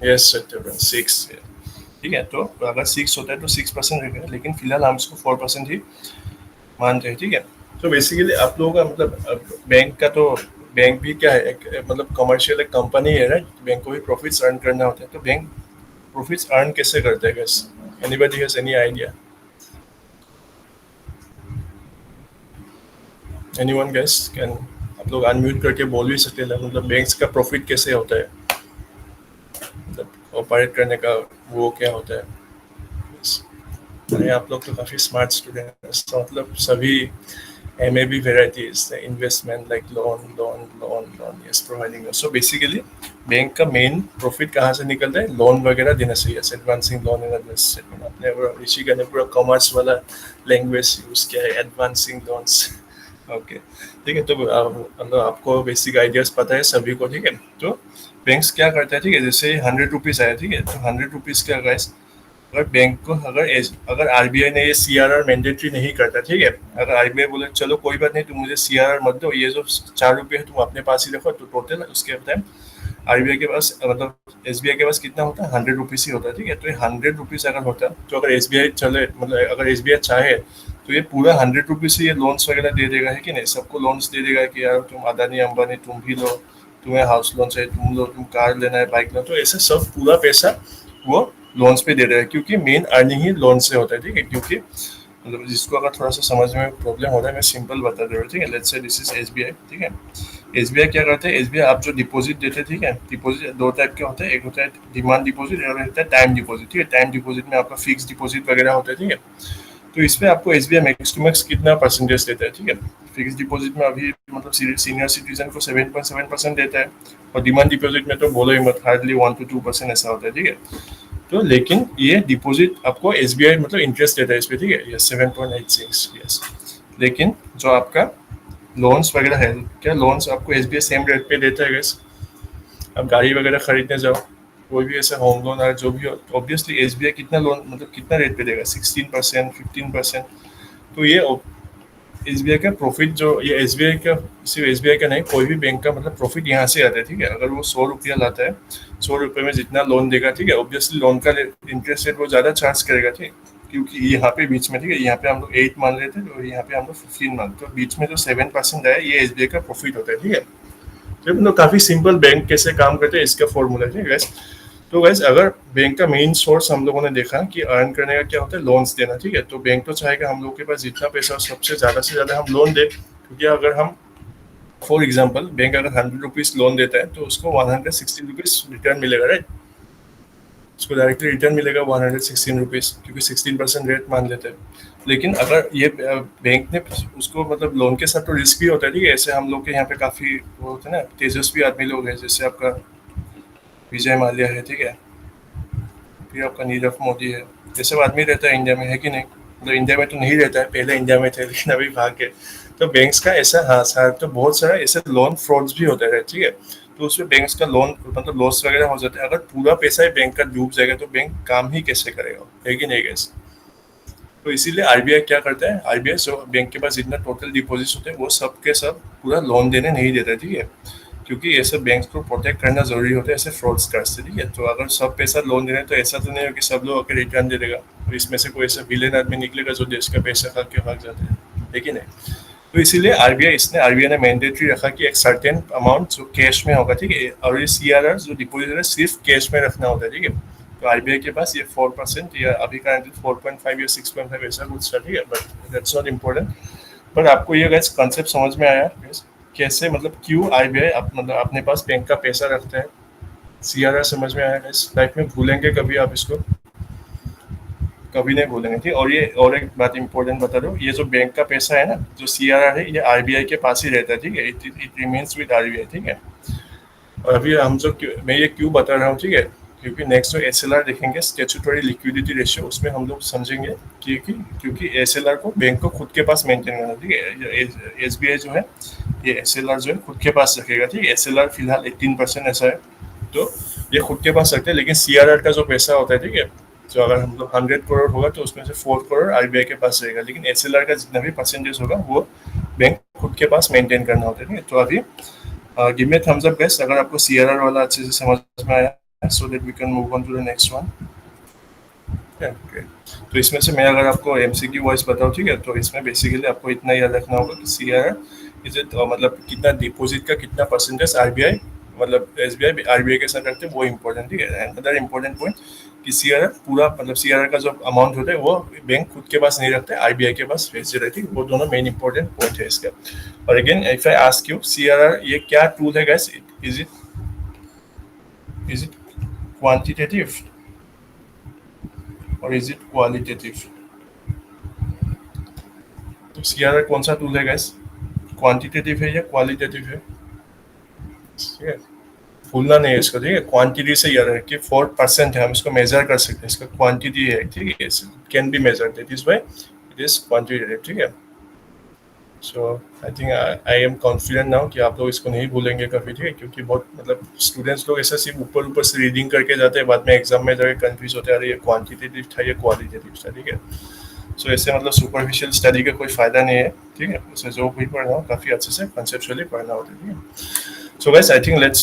यस सत्य 6। ठीक है, तो अगर 6 होता है तो 6% रहेगा, लेकिन फिलहाल हम इसको 4% ही मानते हैं। ठीक है, तो बेसिकली आप लोगों का मतलब बैंक का तो बैंक भी क्या है, एक मतलब कमर्शियल एक कंपनी है राइट। बैंक को भी प्रॉफिट्स अर्न करना होता है, तो बैंक प्रॉफिट्स अर्न कैसे करता है gas? Anybody has any idea? Anyone gas can? आप लोग अनम्यूट करके बोल भी सकते हैं, मतलब बैंक्स का प्रॉफिट कैसे होता है, मतलब ऑपरेट करने का वो क्या होता है? Yes. अरे आप लोग तो काफ़ी स्मार्ट स्टूडेंट हैं, तो मतलब सभी MAB varieties, the investment like loan, yes, providing loan. So basically bank का मेन प्रॉफिट कहाँ से निकलता है? लोन वगैरह देना चाहिए, एडवांसिंग लोन एंड एडमिनिस्ट्रेशन। आपने ऋषि का ने पूरा कॉमर्स वाला लैंग्वेज यूज किया है, एडवांसिंग लोन्स। ओके, ठीक है, तो मतलब आपको बेसिक आइडियाज पता है सभी को। ठीक है, तो बैंक्स क्या करता है, ठीक है, जैसे 100 रुपीज़ आया, ठीक है, तो 100 रुपीज़ का गाइस, अगर बैंक को अगर आरबीआई ने ये सीआरआर मैंडेटरी नहीं करता, ठीक है, अगर आरबीआई बोले चलो कोई बात नहीं, तुम मुझे सीआरआर मत दो, ये जो 4 रुपये है तुम अपने पास ही रखो, तो टोटल उसके टाइम आरबीआई के पास मतलब एसबीआई के पास कितना होता है? 100 रुपीज़ ही होता है। ठीक है, तो ये 100 रुपीज़ अगर होता है, तो अगर एसबीआई चले, मतलब अगर एसबीआई चाहे तो ये पूरा 100 रुपीज़ से ये लोन्स वगैरह दे देगा, है कि नहीं? सबको लोन्स दे देगा कि यार तुम अदानी अंबानी तुम भी लो, तुम्हें हाउस लोन चाहिए तुम लो, तुम कार लेना है बाइक लो, तो ऐसे सब पूरा पैसा वो लोन्स पे दे रहा है, क्योंकि मेन अर्निंग ही लोन से होता है। ठीक है, क्योंकि मतलब जिसको अगर थोड़ा सा समझ में प्रॉब्लम हो रहा है, मैं सिंपल बता दे रहा हूँ। ठीक है, let's say this is SBI. ठीक है, एसबीआई क्या करते हैं, एसबीआई आप जो डिपॉजिट देते हैं, ठीक है, डिपॉजिट दो टाइप के होते हैं, एक होता है डिमांड डिपॉजिट, एक होता है टाइम डिपॉजिट। ठीक है, टाइम डिपॉजिट में आपका फिक्स डिपॉजिट वगैरह होता है। ठीक है, तो इस पे आपको एसबीआई मैक्स टू मैक्स कितना परसेंटेज देता है? ठीक है, फिक्स डिपॉजिट में अभी मतलब सीनियर सिटीजन को 7.7% देता है, और डिमांड डिपॉजिट में तो बोलो ही मत, हार्डली 1 to 2% ऐसा होता है। ठीक है, तो लेकिन ये डिपॉजिट आपको एसबीआई मतलब इंटरेस्ट देता है इस पे। ठीक है, ये 7.86, यस। लेकिन जो आपका लोन्स वगैरह है, क्या लोन्स आपको एसबीआई सेम रेट पे देता है गैस? अब गाड़ी वगैरह खरीदने जाओ, कोई भी ऐसा होम लोन है जो भी हो, तो ऑब्वियसली एसबीआई कितना लोन मतलब कितना रेट पे देगा? 16%, 15%। तो ये एसबीआई का प्रॉफिट जो ये एसबीआई का, सिर्फ एसबीआई का नहीं, कोई भी बैंक का मतलब प्रॉफिट यहाँ से आता है। ठीक है, अगर वो 100 रुपया लाता है, 100 रुपये में जितना लोन देगा, ठीक है, ऑब्वियसली लोन का इंटरेस्ट रेट वो ज़्यादा चार्ज करेगा। ठीक है, क्योंकि यहाँ पे बीच में, ठीक है, यहाँ पे हम लोग 8 मान रहे थे, तो यहाँ पे हम लोग 15 मान, तो बीच में जो 7% आया ये एसबीआई का प्रॉफिट होता है। ठीक है, तो मतलब काफ़ी सिंपल बैंक कैसे काम करते हैं इसका फॉर्मूला है। ठीक है, तो गैस अगर बैंक का मेन सोर्स हम लोगों ने देखा कि अर्न करने का क्या होता है, लोन्स देना। ठीक है, तो बैंक तो चाहेगा हम लोग के पास जितना पैसा हो सबसे ज़्यादा हम लोन दें, क्योंकि अगर हम फॉर एग्जाम्पल बैंक अगर 100 रुपीज़ लोन देता है, तो उसको 116 रुपीज़ रिटर्न मिलेगा राइट। उसको डायरेक्टली रिटर्न मिलेगा 116 रुपीज़, क्योंकि 16% रेट मान लेते हैं। लेकिन अगर ये बैंक ने उसको मतलब लोन के साथ तो रिस्क भी होता है। ठीक है, ऐसे हम लोग के यहाँ पे काफ़ी वो होते हैं ना, तेजस्वी आदमी लोग हैं, जैसे आपका विजय माल्या है, ठीक है, फिर आपका नीरव मोदी है, ये सब आदमी रहता है इंडिया में, है कि नहीं? मतलब इंडिया में तो नहीं रहता है, पहले इंडिया में थे लेकिन अभी भाग गए। तो बैंक्स का ऐसा, हाँ सर, तो बहुत सारा ऐसे लोन फ्रॉड्स भी होते हैं। ठीक है, तो उसमें बैंक्स का लोन मतलब लॉस वगैरह हो जाता है। अगर पूरा पैसा ही बैंक का डूब जाएगा तो बैंक काम ही कैसे करेगा, है कि नहीं गैस? तो इसीलिए आरबीआई क्या करता है, आरबीआई सो बैंक के पास जितना टोटल डिपॉजिट होते हैं वो सब के सब पूरा लोन देने नहीं देता। ठीक है, क्योंकि ऐसे बैंक को प्रोटेक्ट करना जरूरी होता है ऐसे फ्रॉडस्टर से। ठीक है, तो अगर सब पैसा लोन दे रहे हैं तो ऐसा तो नहीं हो कि सब लोग आके रिटर्न दे देगा, तो इसमें से कोई ऐसा विलेन आदमी निकलेगा जो देश का पैसा खा के भाग जाता है, लेकिन नहीं। तो इसीलिए आरबीआई ने मैंडेटरी रखा कि एक सर्टेन अमाउंट जो कैश में होगा। ठीक है, और ये सीआरआर जो डिपॉजिट है सिर्फ कैश में रखना होता है। ठीक है, तो आरबीआई के पास ये 4% या अभी का 4.5 या 6.5 ऐसा कुछ था। ठीक है, बट दैट्स नॉट इम्पोर्टेंट। पर आपको ये गैस कॉन्सेप्ट समझ में आया guys? कैसे मतलब क्यों आरबीआई मतलब अपने पास बैंक का पैसा रखता है? सीआरआर समझ में आया गैस? लाइफ में भूलेंगे कभी आप इसको? कभी नहीं भूलेंगे। ठीक, और ये और एक बात इंपॉर्टेंट बता दो, ये जो बैंक का पैसा है ना, जो सीआरआर है, ये आरबीआई के पास ही रहता है। ठीक है, इट रिमेन्स विद आरबीआई। ठीक है, और अभी हम जो मैं ये क्यों बता रहा हूँ, ठीक है, क्योंकि नेक्स्ट जो एसएलआर देखेंगे, स्टैट्यूटरी लिक्विडिटी रेशियो, उसमें हम लोग समझेंगे कि क्योंकि एसएलआर को बैंक को खुद के पास मेंटेन करना। ठीक है, एसबीआई जो है ये एसएलआर जो है खुद के पास रखेगा। ठीक है, एसएलआर फिलहाल 18% ऐसा है, तो ये खुद के पास रखते हैं। लेकिन सीआरआर का जो पैसा होता है, ठीक है, तो अगर हम लोग 100 करोड़ होगा तो उसमें से 4 करोड़ आरबीआई के पास रहेगा, लेकिन एसएलआर का जितना भी परसेंटेज होगा वो बैंक खुद के पास मेंटेन करना होता है। ठीक है, तो अभी give me thumbs up guys अगर आपको सीआरआर वाला अच्छे से समझ में आया। so that we can move on to the next one. Okay, तो इसमें से मैं अगर आपको एमसीक्यू वाइज बताऊँ, ठीक है, तो इसमें बेसिकली आपको इतना याद रखना होगा कि सीआरआर इज इट, मतलब कितना डिपॉजिट का कितना परसेंटेज आरबीआई मतलब एसबीआई आरबीआई के साथ रखते हैं, वो इम्पोर्टेंट, ठीक है। एंड अदर इम्पोर्टेंट पॉइंट कि सीआरआर पूरा मतलब सीआरआर का जो अमाउंट होता है वो बैंक खुद के पास नहीं रखते, आरबीआई के पास भेज देते हैं, ठीक है। वो दोनों मेन इंपॉर्टेंट पॉइंट है इसका। और again if I ask you CRR ये क्या टूल है गाइस, इज इट क्वांटिटेटिव और इज इट क्वालिटेटिव? तो सीआरआर कौन सा टूल है गाइस, क्वांटिटेटिव है या क्वालिटेटिव है? ठीक है, भूलना नहीं है इसको, ठीक है। क्वांटिटी से याद है कि 4% है, हम इसको मेजर कर सकते हैं, इसका क्वांटिटी है, ठीक है, can be measured, that is why it is quantitative, ठीक है। So I think I am confident now कि आप लोग इसको नहीं भूलेंगे कभी, ठीक है, क्योंकि बहुत मतलब स्टूडेंट्स लोग ऐसा सिर्फ ऊपर ऊपर से रीडिंग करके जाते हैं, बाद में एग्जाम में जाकर कंफ्यूज होते हैं, अरे ये क्वांटिटेटिव था या क्वालिटेटिव था, ठीक है। सो ऐसे मतलब सुपरफिशियल स्टडी का कोई फायदा नहीं है, ठीक है। उसे जो भी पढ़ना हो काफी अच्छे से कंसेप्चुअली पढ़ना होता है, ठीक है। So guys, I think let's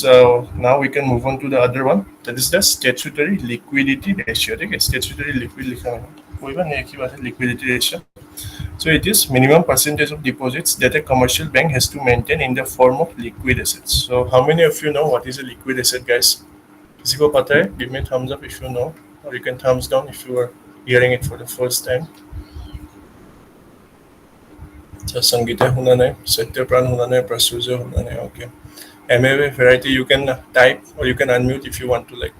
now we can move on to the other one. That is the statutory liquidity ratio. ठीक है, statutory liquid लिखा है, कोई बात नहीं, एक ही बात है, liquidity ratio. So it is minimum percentage of deposits that a commercial bank has to maintain in the form of liquid assets. So how many of you know what is a liquid asset, guys? किसी को पता है? Give me a thumbs up if you know, or you can thumbs down if you are hearing it for the first time. Sangeeta हुनाने, सत्यप्राण हुनाने, प्रसूज हुनाने, okay. MAV variety, you can type or you can unmute if you want to like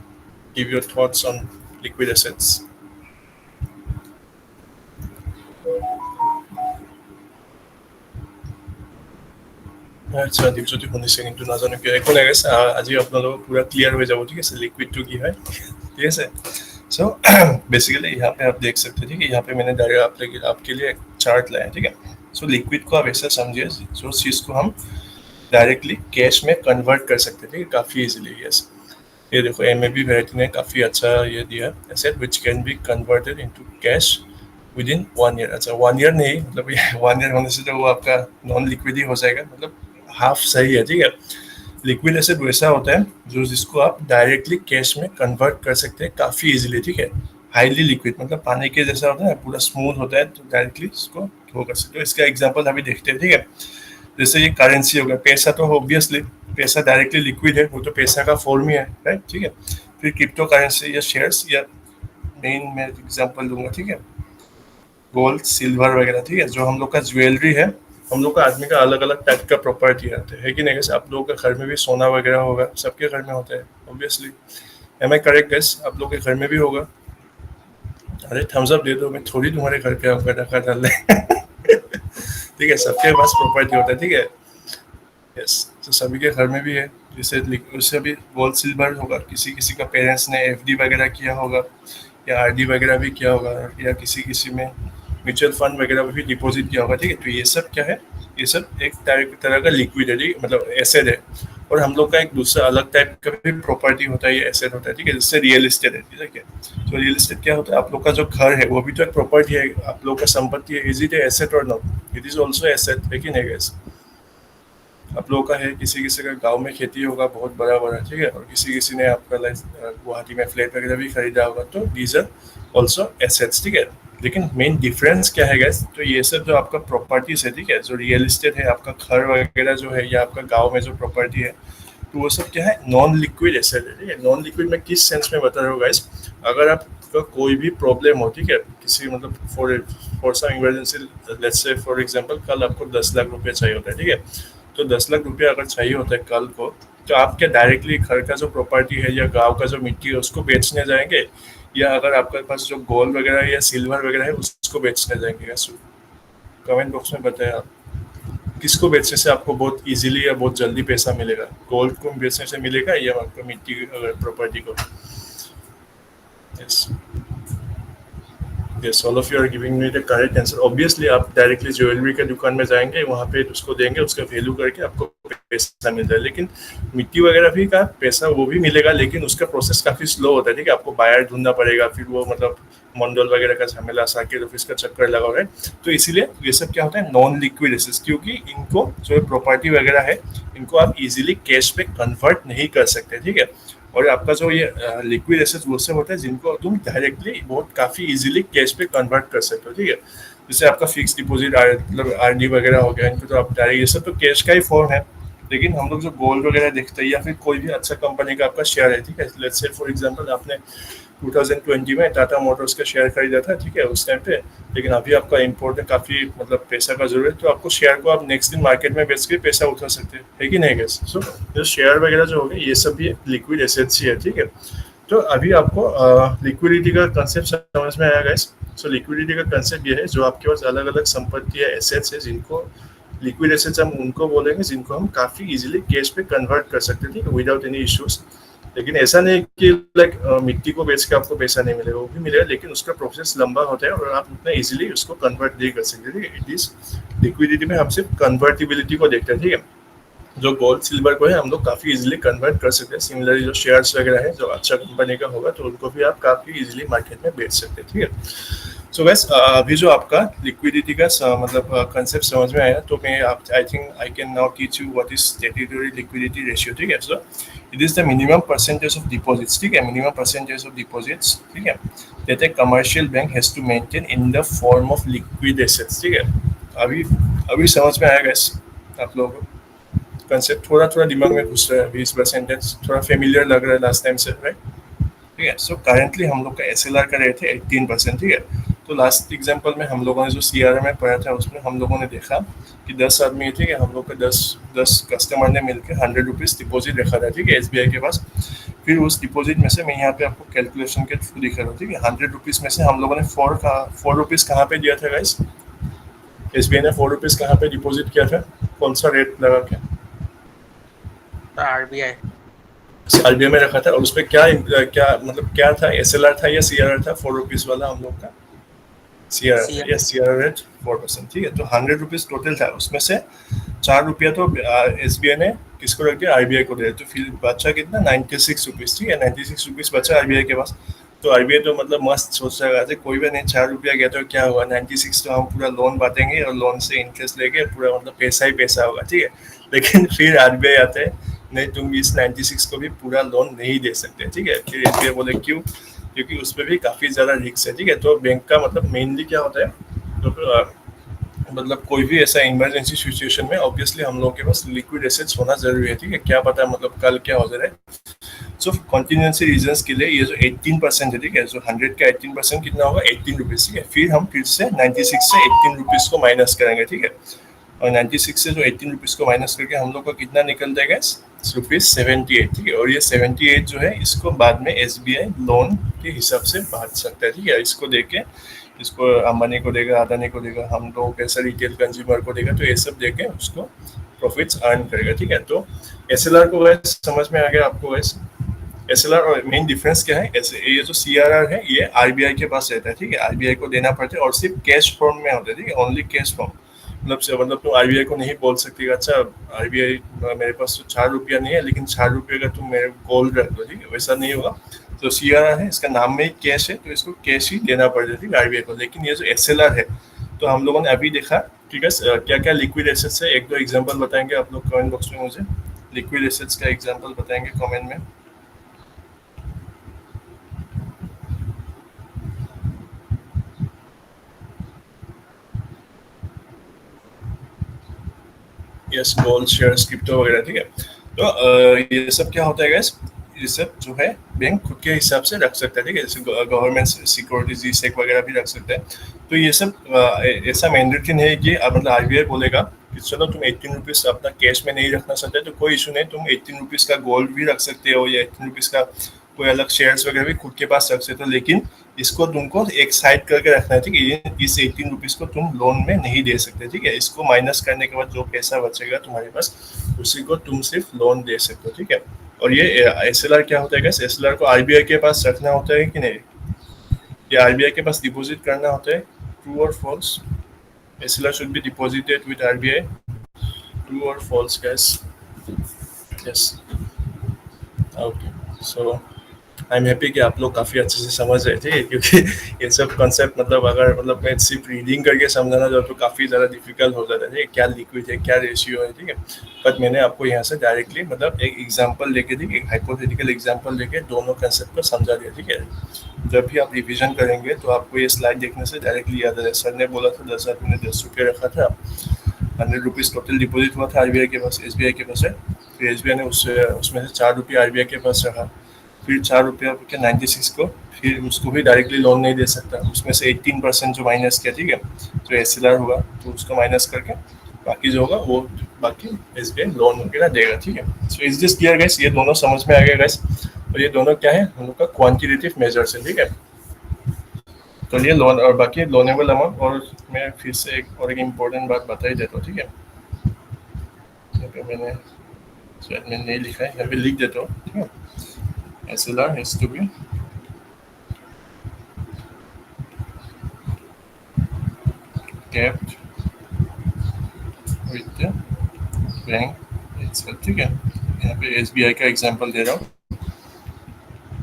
give your thoughts on liquid assets. আচ্ছা, দীপজ্যোতি শুনিছে কিন্তু নাজানো কিয়, একো নাই গাইছ, আজি আপোনালোকক पूरा क्लियर हो যাব, ठीक है, लिक्विड तो की है, ठीक है। सो बेसिकली यहाँ पे आप देख सकते हैं, ठीक है, यहाँ पे मैंने डायरेक्ट आपके लिए एक चार्ट लाया, ठीक है। सो लिक्विड को आप ऐसा समझिए जो चीज को हम डायरेक्टली कैश में कन्वर्ट कर सकते थे काफ़ी इजीली। यस, ये देखो एमएबी वैरायटी ने काफ़ी अच्छा ये दिया, asset which can be converted into cash with in 1 year. अच्छा 1 ईयर नहीं, मतलब ये 1 ईयर होने से तो वो आपका नॉन लिक्विड ही हो जाएगा, मतलब हाफ सही है, ठीक है। लिक्विड एसेट वैसा होता है जो जिसको आप डायरेक्टली कैश में कन्वर्ट कर सकते हैं काफ़ी इजीली, ठीक है। हाईली लिक्विड मतलब पानी के जैसा होता है, पूरा स्मूथ होता है, तो डायरेक्टली इसको वो कर सकते हो। इसका एग्जाम्पल अभी देखते हैं, ठीक है। जैसे ये करेंसी होगा, पैसा तो ऑब्वियसली पैसा डायरेक्टली लिक्विड है, वो तो पैसा का फॉर्म ही है, राइट, ठीक है। फिर क्रिप्टो करेंसी या शेयर्स या मेन मैं एग्जांपल दूंगा, ठीक है, गोल्ड सिल्वर वगैरह, ठीक है, जो हम लोग का ज्वेलरी है, हम लोग का आदमी का अलग अलग टाइप का प्रॉपर्टी आते है कि नहीं गैस? आप लोगों के घर में भी सोना वगैरह होगा, सबके घर में होता है obviously, am I correct guess? आप लोग के घर में भी होगा। अरे थम्स अप दे दो, मैं थोड़ी तुम्हारे घर पे आऊँगा धक्का डाल ले ठीक है, सबके पास प्रॉपर्टी होता है, ठीक है। यस, तो सभी के घर में भी है, जैसे उससे भी गोल्ड सिल्वर होगा, किसी किसी का पेरेंट्स ने एफडी वगैरह किया होगा या आरडी वगैरह भी किया होगा, या किसी किसी में म्यूचुअल फंड वगैरह भी डिपॉजिट किया होगा, ठीक है। तो ये सब क्या है, ये सब एक तरह का लिक्विड है, मतलब एसेट है। और हम लोग का एक दूसरा अलग टाइप का भी प्रॉपर्टी होता है, ये एसेट होता है, ठीक है, जिससे रियल एस्टेट है, ठीक है। तो रियल एस्टेट क्या होता है, आप लोग का जो घर है वो भी तो एक प्रॉपर्टी है, आप लोग का संपत्ति है। इज इट एसेट और not? It is also asset, है कि नहीं गाइस? आप लोगों का है, किसी किसी का गांव में खेती होगा बहुत बड़ा बड़ा, ठीक है, और किसी किसी ने आपका गुवाहाटी में फ्लैट वगैरह भी खरीदा होगा, तो दीज आर ऑल्सो एसेट्स, ठीक है। लेकिन मेन डिफरेंस क्या है गाइस? तो ये सब जो आपका प्रॉपर्टीज है, ठीक है, जो रियल एस्टेट है, आपका घर वगैरह जो है, या आपका गांव में जो प्रॉपर्टी है, तो वो सब क्या है, नॉन लिक्विड एसेट है, ठीक है। नॉन लिक्विड में किस सेंस में बता रहा हूँ गाइस? अगर आपका कोई भी प्रॉब्लम हो, ठीक है, किसी मतलब for some emergency, let's say for example कल आपको 10 लाख रुपए चाहिए होता है, ठीक है, तो 10 लाख रुपया अगर चाहिए होता है कल को, तो आप क्या डायरेक्टली घर का जो प्रॉपर्टी है या गांव का जो मिट्टी है उसको बेचने जाएंगे, या अगर आपके पास जो गोल्ड वगैरह है या सिल्वर वगैरह है उसको बेचने जाएंगे? कमेंट बॉक्स में बताएं आप, किसको बेचने से आपको बहुत इजीली या बहुत जल्दी पैसा मिलेगा? गोल्ड को बेचने से मिलेगा या आपको मिट्टी अगर प्रॉपर्टी को? Yes yes, all of you are giving me the correct answer. Obviously आप डायरेक्टली ज्वेलरी के दुकान में जाएंगे, वहाँ पे उसको देंगे, उसका वैल्यू करके आपको पैसा मिल जाए। लेकिन मिट्टी वगैरह भी का पैसा वो भी मिलेगा, लेकिन उसका प्रोसेस काफी स्लो होता है, ठीक है। आपको बायर ढूंढना पड़ेगा, फिर वो मतलब मंडल वगैरह का झमेला, सर्किट ऑफिस का चक्कर लगा हुआ है। तो इसीलिए ये सब क्या होता है, नॉन लिक्विड एसेट्स, क्योंकि इनको जो प्रॉपर्टी वगैरह है इनको आप इजीली कैश पे कन्वर्ट नहीं कर सकते, ठीक है। और आपका जो ये लिक्विड एसेट्स वो सब होता है जिनको तुम डायरेक्टली बहुत काफी इजीली कैश पे कन्वर्ट कर सकते हो, ठीक है। जैसे आपका फिक्स डिपॉजिट मतलब आरडी वगैरह हो गया, इनको तो आप डायरेक्ट, ये सब तो कैश का ही फॉर्म है। लेकिन हम लोग जो गोल्ड वगैरह देखते हैं या फिर कोई भी अच्छा कंपनी का आपका शेयर है, ठीक है, लेट्स से फॉर एग्जांपल आपने 2020 में टाटा मोटर्स का शेयर खरीदा था, ठीक है, उस टाइम पे। लेकिन अभी आपका इम्पोर्ट में काफी मतलब पैसा का जरूरत, तो आपको शेयर को आप नेक्स्ट दिन मार्केट में बेच के पैसा उठा सकते हैं, है कि नहीं गैस। सो जो शेयर वगैरह जो हो गए ये सब भी लिक्विड एसेट्स ही है, ठीक है। तो अभी आपको लिक्विडिटी का कंसेप्ट समझ में आया गैस। सो लिक्विडिटी का कंसेप्ट ये है, जो आपके पास अलग अलग संपत्ति है, एसेट्स है, जिनको लिक्विड एसेट्स हम उनको बोलेंगे जिनको हम काफी इजीली कैश पे कन्वर्ट कर सकते हैं, ठीक है, विदाउट एनी इश्यूज। लेकिन ऐसा नहीं कि लाइक मिट्टी को बेच के आपको पैसा नहीं मिलेगा, वो भी मिलेगा, लेकिन उसका प्रोसेस लंबा होता है और आप उतना इजीली उसको कन्वर्ट नहीं कर सकते, ठीक है। इट इज लिक्विडिटी में हम सिर्फ कन्वर्टिबिलिटी को देखते हैं, ठीक है। जो गोल्ड सिल्वर को है हम लोग काफी इजीली कन्वर्ट कर सकते हैं। सिमिलरली जो शेयर्स वगैरह है जो अच्छा कंपनी का होगा तो उनको भी आप काफी इजीली मार्केट में बेच सकते हैं, ठीक है। सो वैस अभी जो आपका लिक्विडिटी का मतलब कंसेप्ट समझ में आया, तो मैं आप I think I can now teach you what is statutory liquidity ratio, ठीक है। So it is the minimum percentage of deposits, ठीक है, मिनिमम परसेंटेज ऑफ डिपॉजिट्स, ठीक है, that a commercial bank has to maintain in the form of liquid assets, ठीक है। अभी अभी समझ में आया गैस आप लोगों को कंसेप्ट, थोड़ा थोड़ा दिमाग में घुस रहा है अभी, इस बार सेंटेंस थोड़ा फेमिलियर लग रहा है लास्ट टाइम से, राइट, ठीक है। सो करेंटली हम लोग का एसएलआर का रेट है 18%, ठीक है। तो लास्ट एग्जांपल में हम लोगों ने जो सीआरएम में पढ़ा था उसमें हम लोगों ने देखा कि 10 आदमी, ठीक है, हम लोग का 10 कस्टमर ने मिलकर 100 रुपीज़ डिपॉजिट रखा था, ठीक है, एसबीआई के पास। फिर उस डिपॉजिट में से मैं यहाँ पे आपको कैलकुलेशन के थ्रू दिखा रहा हूँ, ठीक है। 100 रुपीज़ में से हम लोगों ने 4 रुपीज़ कहाँ पे दिया था गाइस, एसबीआई ने 4 रुपीज़ कहाँ पे डिपॉजिट किया था, कौन सा रेट लगा के, आरबीआई आरबीआई में रखा था। और उसमें क्या क्या मतलब क्या था, एसएलआर था या सीआरआर था 4 रुपीज़ वाला हम लोग का, सीआरआर था, यस सीआरआर रेट 4%, ठीक है। तो 100 रुपीज़ टोटल था, उसमें से 4 रुपया तो एसबीआई ने किसको रख दिया, आरबीआई को दे, तो फिर बचा कितना 96 रुपीज़, ठीक है, 96 रुपीज़ बचा आरबीआई के पास। तो आरबीआई तो मतलब मस्त सोच रहा है, कोई भी नहीं, 4 रुपया गया तो क्या हुआ, 96 तो हम पूरा लोन बांटेंगे और लोन से इंटरेस्ट लेके पूरा मतलब पैसा ही पैसा होगा, ठीक है। लेकिन फिर आरबीआई आते हैं, नहीं तुम इस 96 को भी पूरा लोन नहीं दे सकते, ठीक है। फिर एसबीआई बोले क्यों, क्योंकि उसमें भी काफ़ी ज़्यादा रिस्क है, ठीक है। तो बैंक का मतलब मेनली क्या होता है, तो मतलब कोई भी ऐसा इमरजेंसी सिचुएशन में ऑब्वियसली हम लोगों के पास लिक्विड एसेट्स होना जरूरी है, ठीक है। क्या पता मतलब कल क्या हो जाए। सो कॉन्टिन्यूंसी रीजंस के लिए ये जो 18% है, ठीक है, जो 100 का 18% कितना होगा, 18 रुपीज़, ठीक है। फिर हम फिर से 96 से 18 रुपीज़ को माइनस करेंगे, ठीक है। और 96 से जो 18 रुपीज़ को माइनस करके हम लोग का कितना निकल जाएगा, ₹78, ठीक है। और ये 78 जो है इसको बाद में एसबीआई लोन के हिसाब से बांट सकता है, ठीक है। इसको देके इसको अंबानी को देगा, अदानी को देगा, हम लोग कैसा रिटेल कंज्यूमर को देगा, तो ये सब देके उसको प्रॉफिट्स अर्न करेगा, ठीक है। तो एसएलआर को वैसे समझ में आ गया आपको, वैसे एसएलआर और मेन डिफरेंस क्या है, ऐसे ये जो सीआरआर है ये आरबीआई के पास रहता है, ठीक है, आरबीआई को देना पड़ता है और सिर्फ कैश फॉर्म में होता है, ठीक है, ओनली कैश फॉर्म। मतलब तुम आरबीआई को नहीं बोल सकती अच्छा आरबीआई मेरे पास तो 4 रुपया नहीं है लेकिन 4 रुपये का तुम मेरे गोल्ड रख दो, ठीक है, वैसा नहीं होगा। तो सीआरआर है, इसका नाम में ही कैश है, तो इसको कैश ही देना पड़ता है, ठीक है, आरबीआई को। लेकिन ये जो एसएलआर है, तो हम लोगों ने अभी देखा, ठीक है, क्या क्या लिक्विड एसेट्स है, एक दो एग्जाम्पल बताएंगे आप लोग कमेंट बॉक्स में मुझे, लिक्विड एसेट्स का एग्जाम्पल बताएंगे कमेंट में। यस, गोल्ड शेयर्स क्रिप्टो वगैरह, ठीक है। तो ये सब क्या होता है गाइस, ये सब जो है बैंक खुद के हिसाब से रख सकता है, ठीक है, जैसे गवर्नमेंट सिक्योरिटीज जी-सेक वगैरह भी रख सकता है। तो ये सब ऐसा मैंडेटरी नहीं है कि मतलब आरबीआई बोलेगा कि चलो तुम 18 रुपीज़ अपना कैश में नहीं रखना चाहते तो कोई इशू नहीं, तुम 18 रुपीज़ का गोल्ड भी रख सकते हो या 18 रुपीज़ का कोई अलग शेयर्स वगैरह भी खुद के पास रख सकते हो। लेकिन इसको तुमको एक साइड करके रखना है, ठीक है, इस 18 रुपीज़ को तुम लोन में नहीं दे सकते, ठीक है। इसको माइनस करने के बाद जो पैसा बचेगा तुम्हारे पास उसी को तुम सिर्फ लोन दे सकते हो, ठीक है। और ये एसएलआर क्या होता है, एसएलआर को आरबीआई के पास रखना होता है कि नहीं, ये आरबीआई के पास डिपॉजिट करना होता है, ट्रू और false, SLR should be deposited with RBI, true और false guys. Yes, okay. So I am happy कि आप लोग काफ़ी अच्छे से समझ रहे थे, क्योंकि ये सब कॉन्सेप्ट मतलब अगर मतलब मैं सिर्फ रीडिंग करके समझाना चाहूँ तो काफ़ी ज़्यादा डिफिकल्ट हो जाता है, ठीक है, क्या लिक्विड है क्या रेशियो है, ठीक है। बट मैंने आपको यहाँ से डायरेक्टली मतलब एक एग्जांपल लेके, ठीक है, एक हाइपोथेटिकल एग्जांपल लेके दोनों कंसेप्ट को समझा दिया, ठीक है। जब भी आप रिवीजन करेंगे तो आपको ये स्लाइड देखने से डायरेक्टली याद आ जाए, सर ने बोला था 10,000 मैंने 10 रुपये रखा था, 100 रुपीज़ टोटल डिपॉजिट हुआ था आरबीआई के पास, एसबीआई के पास है, फिर एसबीआई ने उससे उसमें से 4 रुपये आरबीआई के पास रखा, फिर 4 रुपया के 96 को फिर उसको भी डायरेक्टली लोन नहीं दे सकता, उसमें से 18% जो माइनस किया, ठीक है, जो एसएलआर होगा तो उसको माइनस करके बाकी जो होगा वो बाकी एसबीआई लोन वगैरह देगा, ठीक है। So is this clear guys, ये दोनों समझ में आ गया गाइस, और ये दोनों क्या है हम लोग का क्वांटिटेटिव मेजर्स है, ठीक है। तो ये लोन और बाकी लोनेबल अमाउंट, और मैं फिर से एक और एक इम्पोर्टेंट बात बता ही देता हूँ, ठीक है। यहाँ पे मैंने शायद मैंने नहीं लिखा है, यहाँ पे लिख देता हूँ, ठीक है। SLR has to be kept with the bank itself, ठीक है। यहाँ पे SBI का एग्जांपल दे रहा हूँ,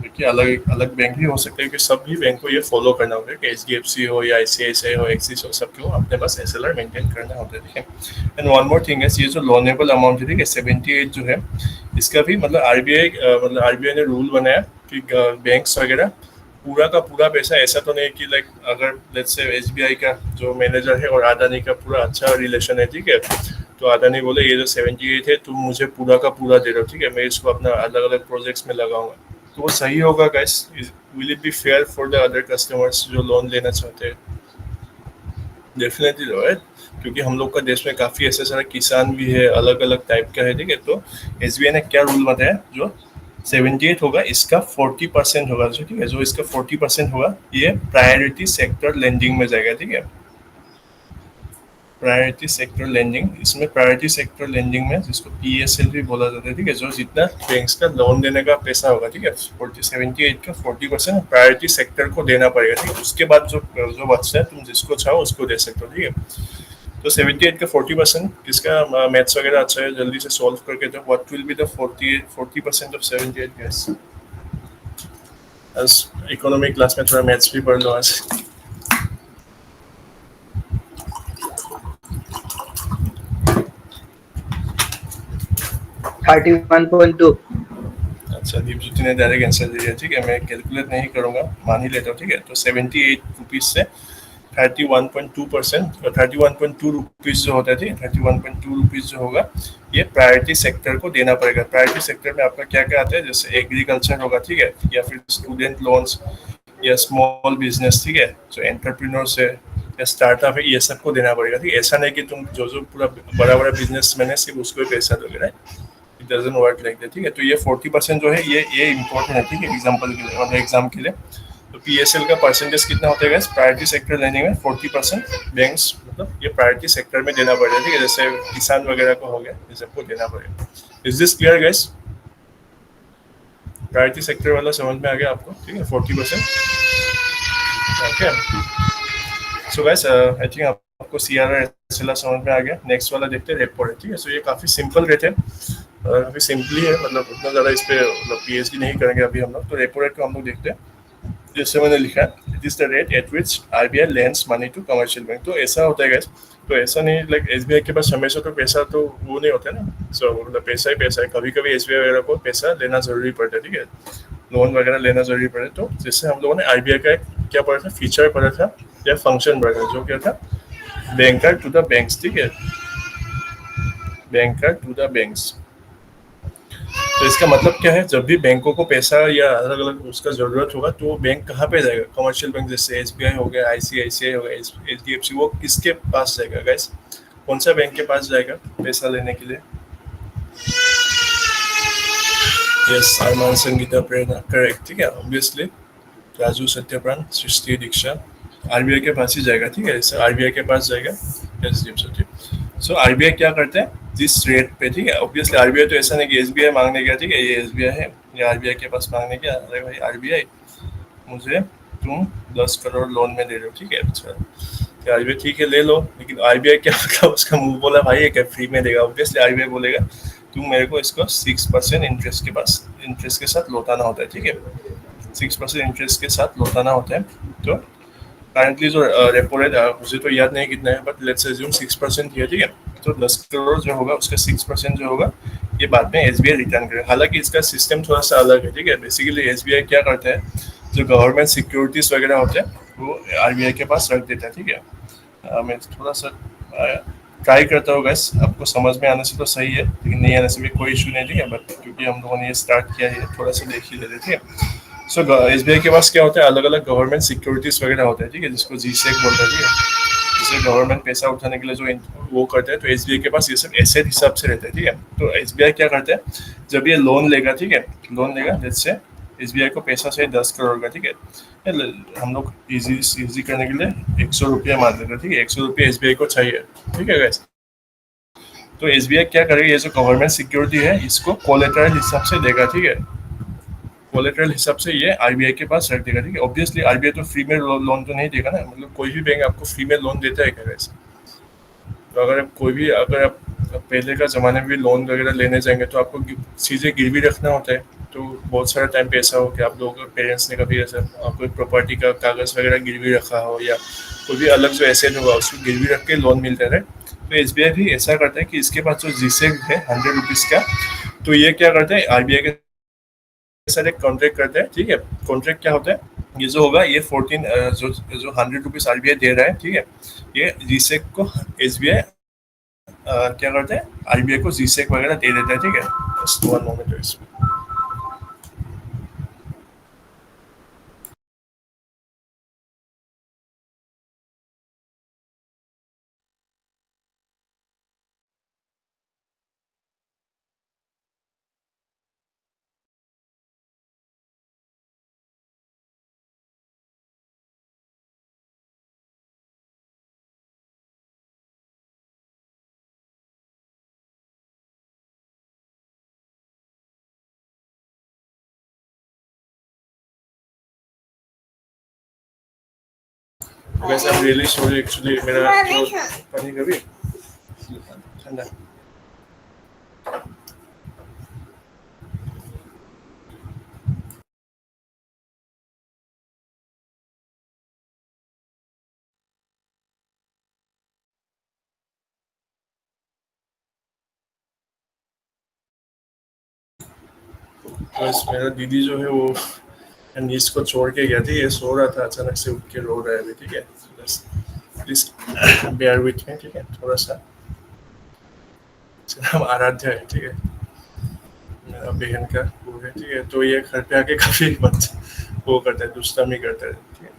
देखिए अलग अलग बैंक भी हो सकते हैं कि सभी बैंक को ये फॉलो करना होगा कि HDFC हो या ICICI हो, एक्सिस हो, सबको अपने पास SLR मेंटेन करना होता है, ठीक है। एंड वन मोर थिंग है, ये जो लोनेबल अमाउंट है, ठीक है, 78 जो है, इसका भी मतलब आरबीआई ने रूल बनाया कि बैंक्स वगैरह पूरा का पूरा पैसा, ऐसा तो नहीं कि लाइक अगर लेट्स से एसबीआई का जो मैनेजर है और अदानी का पूरा अच्छा रिलेशन है, ठीक है, तो अदानी बोले ये जो 78 है तुम मुझे पूरा का पूरा दे दो, ठीक है, मैं इसको अपना अलग अलग प्रोजेक्ट्स में लगाऊंगा, तो वो सही होगा guys? Will it be fair for the other customers जो लोन लेना चाहते हैं? डेफिनेटली राइट, क्योंकि हम लोग का देश में काफ़ी ऐसे सारे किसान भी है, अलग अलग टाइप का है, ठीक है। तो एसबीआई ने क्या रूल बताया, जो 78 होगा इसका 40% होगा, ठीक है, जो इसका 40% होगा ये प्रायोरिटी सेक्टर लेंडिंग में जाएगा, ठीक है। प्रायोरिटी सेक्टर लेंडिंग, इसमें प्रायोरिटी सेक्टर लेंडिंग में जिसको पीएसएल भी बोला जाता है, ठीक है, जो जितना बैंक्स का लोन देने का पैसा होगा, ठीक है, 78 का 40% प्रायोरिटी सेक्टर को देना पड़ेगा, ठीक है। उसके बाद जो जो बचता है तुम जिसको चाहो उसको दे सकते हो, ठीक है। तो 78 का 40%, किसका मैथ्स वगैरह अच्छा है जल्दी से सॉल्व करके, तो what will be the 40% of 78 guys? आज इकोनॉमिक क्लास में थोड़ा मैथ्स भी पढ़ लो आज। 31.2। अच्छा, दीपज्योति ने डायरेक्ट आंसर दे दिया, ठीक है, मैं कैलकुलेट नहीं करूंगा, मान ही लेता हूँ, ठीक है। तो 78 रुपीज़ से 31.2% और 31.2 रुपीज़ जो होता है, ठीक है, 31.2 रुपीज़ जो होगा ये प्रायोरिटी सेक्टर को देना पड़ेगा। प्रायोरिटी सेक्टर में आपका क्या क्या आता है, जैसे एग्रीकल्चर होगा, ठीक है, या फिर स्टूडेंट लोन्स या स्मॉल बिजनेस, ठीक है, जो एंटरप्रेन्योर्स है या स्टार्टअप है, ये सबको देना पड़ेगा, ठीक है। ऐसा नहीं कि तुम जो जो पूरा बड़ा बड़ा बिजनेस मैन है सिर्फ उसको ही पैसा दोगे, right? It doesn't work like that, ठीक है। तो ये 40% जो है ये इम्पोर्टेंट है, ठीक है, एग्जाम्पल के लिए और एग्जाम के लिए। तो पीएसएल का परसेंटेज कितना होता है प्रायोरिटी सेक्टर लेने में? 40% बैंक्स मतलब ये प्रायोरिटी सेक्टर में देना पड़ेगा, ठीक है, जैसे किसान वगैरह को हो गया, ये सबको देना पड़ेगा। Is this clear guys? Priority sector वाला समझ में आ गया आपको, ठीक है, 40%। Okay, so guys I think आपको सीआरआर एसएलआर समझ में आ गया। नेक्स्ट वाला देखते हैं, रेपो रेट, ठीक है। सो ये काफ़ी सिंपल रेट है, काफ़ी सिंपली है, मतलब उतना ज़्यादा इस पर मतलब पीएचडी नहीं करेंगे अभी हम लोग। तो रेपो रेट को हम लोग देखते हैं, जैसे मैंने लिखा है, it is the rate at which RBI lends money to commercial bank. तो ऐसा होता है गाइस, तो ऐसा नहीं लाइक एसबीआई के पास हमेशा तो पैसा तो वो नहीं होता है ना, सो मतलब पैसा ही पैसा है, कभी कभी एसबीआई वगैरह को पैसा लेना जरूरी पड़ता है, ठीक है, लोन वगैरह लेना जरूरी पड़े। तो जिससे हम लोगों ने आरबीआई का क्या पढ़ा था, फीचर पढ़ा था या फंक्शन पढ़ा था, जो क्या था, बैंकर टू द बैंक्स, ठीक है, बैंकर टू द बैंक्स। तो इसका मतलब क्या है, जब भी बैंकों को पैसा या अलग अलग उसका जरूरत होगा तो बैंक कहाँ पे जाएगा? कमर्शियल बैंक जैसे एसबीआई हो गया, आईसीआईसीआई हो गया, एचडीएफसी, वो किसके पास जाएगा गाइस? कौन सा बैंक के पास जाएगा पैसा लेने के लिए? यस, अरमान संगीता प्रेरणा, करेक्ट, ठीक है, ऑब्वियसली राजू सत्यप्राण सृष्टि दीक्षा आरबीआई के पास ही जाएगा, ठीक है, जैसे आरबीआई के पास जाएगा एचडीएफसी। सो आरबीआई क्या करते हैं जिस रेट पे, ठीक है, ऑब्वियसली आरबीआई तो ऐसा नहीं कि एसबीआई मांगने गया, ठीक है, ये एसबीआई है, ये आरबीआई के पास मांगने गया, अरे भाई आरबीआई मुझे तुम 10 करोड़ लोन में दे रहे हो, ठीक है, अच्छा, तो आरबीआई ठीक है ले लो, लेकिन आरबीआई क्या मतलब उसका मुंह बोला भाई है क्या फ्री में देगा? ऑब्वियसली आरबीआई बोलेगा तुम मेरे को इसको 6% इंटरेस्ट के साथ लौटाना होता है, ठीक है। 6% इंटरेस्ट के साथ लौटाना होता है। तो करंटली जो रेपो रेट मुझे तो याद नहीं कितना है, बट लेट्स अज्यूम 6% है, ठीक है। तो 10 करोड़ जो होगा उसका 6% जो होगा ये बाद में एसबीआई रिटर्न करेगा। हालांकि इसका सिस्टम थोड़ा सा अलग है, ठीक है। बेसिकली एसबीआई क्या करता है, जो गवर्नमेंट सिक्योरिटीज वगैरह होते हैं वो आरबीआई के पास रख देता है, ठीक है। मैं थोड़ा सा ट्राई करता हूँ गैस, आपको समझ में आने से तो सही है, लेकिन नहीं आने से भी कोई इशू नहीं, ठीक है। बट क्योंकि हम लोगों ने ये स्टार्ट किया है, थोड़ा सा देख ही लेते, ठीक है। सो एसबीआई के पास क्या होता है, अलग अलग गवर्नमेंट सिक्योरिटीज वगैरह होता है, ठीक है, जिसको जीसेक बोलता है, ठीक है। जैसे गवर्नमेंट पैसा उठाने के लिए जो वो करते हैं, तो एसबीआई के पास ये सब एसेट हिसाब से रहता है, ठीक है। तो एसबीआई क्या करता है, जब ये लोन लेगा, ठीक है, लोन लेगा जैसे एसबीआई को पैसा चाहिए 10 करोड़ का, ठीक है। हम लोग इजी करने के लिए 100 रुपया मान लेते हैं, ठीक है। 100 रुपया एसबीआई को चाहिए, ठीक है गाइस। तो एसबीआई क्या करेगा, ये जो गवर्नमेंट सिक्योरिटी है इसको कोलेटरल हिसाब से देगा, ठीक है। कोलेटरल हिसाब से ये आरबीआई के पास रख देगा, ठीक है। ऑब्वियसली आरबीआई तो फ्री में लोन तो नहीं देगा ना, मतलब कोई भी बैंक आपको फ्री में लोन देता है क्या वैसे। तो अगर आप पहले का ज़माने में भी लोन वगैरह लेने जाएंगे तो आपको चीज़ें गिरवी रखना होता है। तो बहुत सारा टाइम पे ऐसा हो कि आप लोगों के पेरेंट्स ने कभी ऐसा कोई प्रॉपर्टी का कागज़ वगैरह गिरवी रखा हो, या कोई भी अलग जो एसेट होगा उसको गिरवी रख के लोन मिलता है। तो एसबीआई भी ऐसा करता है कि इसके पास जो जीसेक है 100 रुपीज़ का, तो ये क्या करता है, आरबीआई के साथ एक कॉन्ट्रैक्ट करता है, ठीक है। कॉन्ट्रैक्ट क्या होता है, ये जो होगा ये 14 जो जो 100 रुपीज़ आरबीआई दे रहा है, ठीक है। ये जीसेक को एसबीआई क्या करते हैं, आरबीआई को जीसेक वगैरह दे देता है, ठीक है। जस्ट वन मोमेंट इसमें। वैसे I am really sorry, actually मेरा जो पानी का भी ठंडा। बस मेरा दीदी जो है वो नीस को छोड़ के गया थी, ये सो रहा था, अचानक से उठ के रो रहा है अभी, ठीक है। प्लीज बेयर विथ मी, ठीक है। थोड़ा सा इसका नाम आराध्या है, ठीक है, मेरा बहन का वो है, ठीक है। तो ये घर पे आके काफी मत वो करता है, दुष्टामी करता है, ठीक है।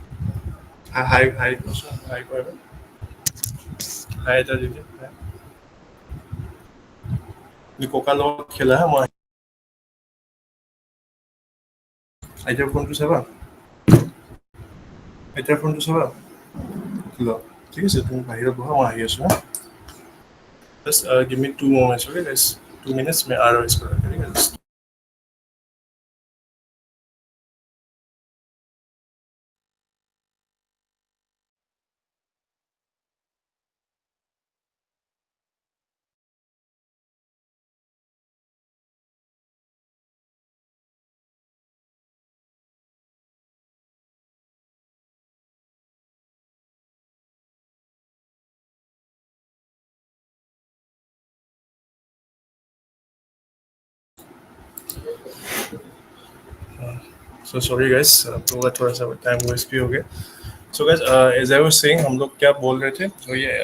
हाय हाय हाय हाय हाय था दीदी हाय। निकोका खेला है मैं। আইতাৰ ফোনটো চাবা, আইতাৰ ফোনটো চাবা ল, ঠিক আছে। তুমি বাহিৰত বহা, মই আহি আছো হা। Just give me 2 moments, okay guys, 2 minutes मैं आ रहा हूँ इसको रखने, ठीक है। सो सॉरी गाइस, आप लोगों का थोड़ा सा टाइम वेस्ट भी हो गया। So guys, as I was saying, हम लोग क्या बोल रहे थे, तो ये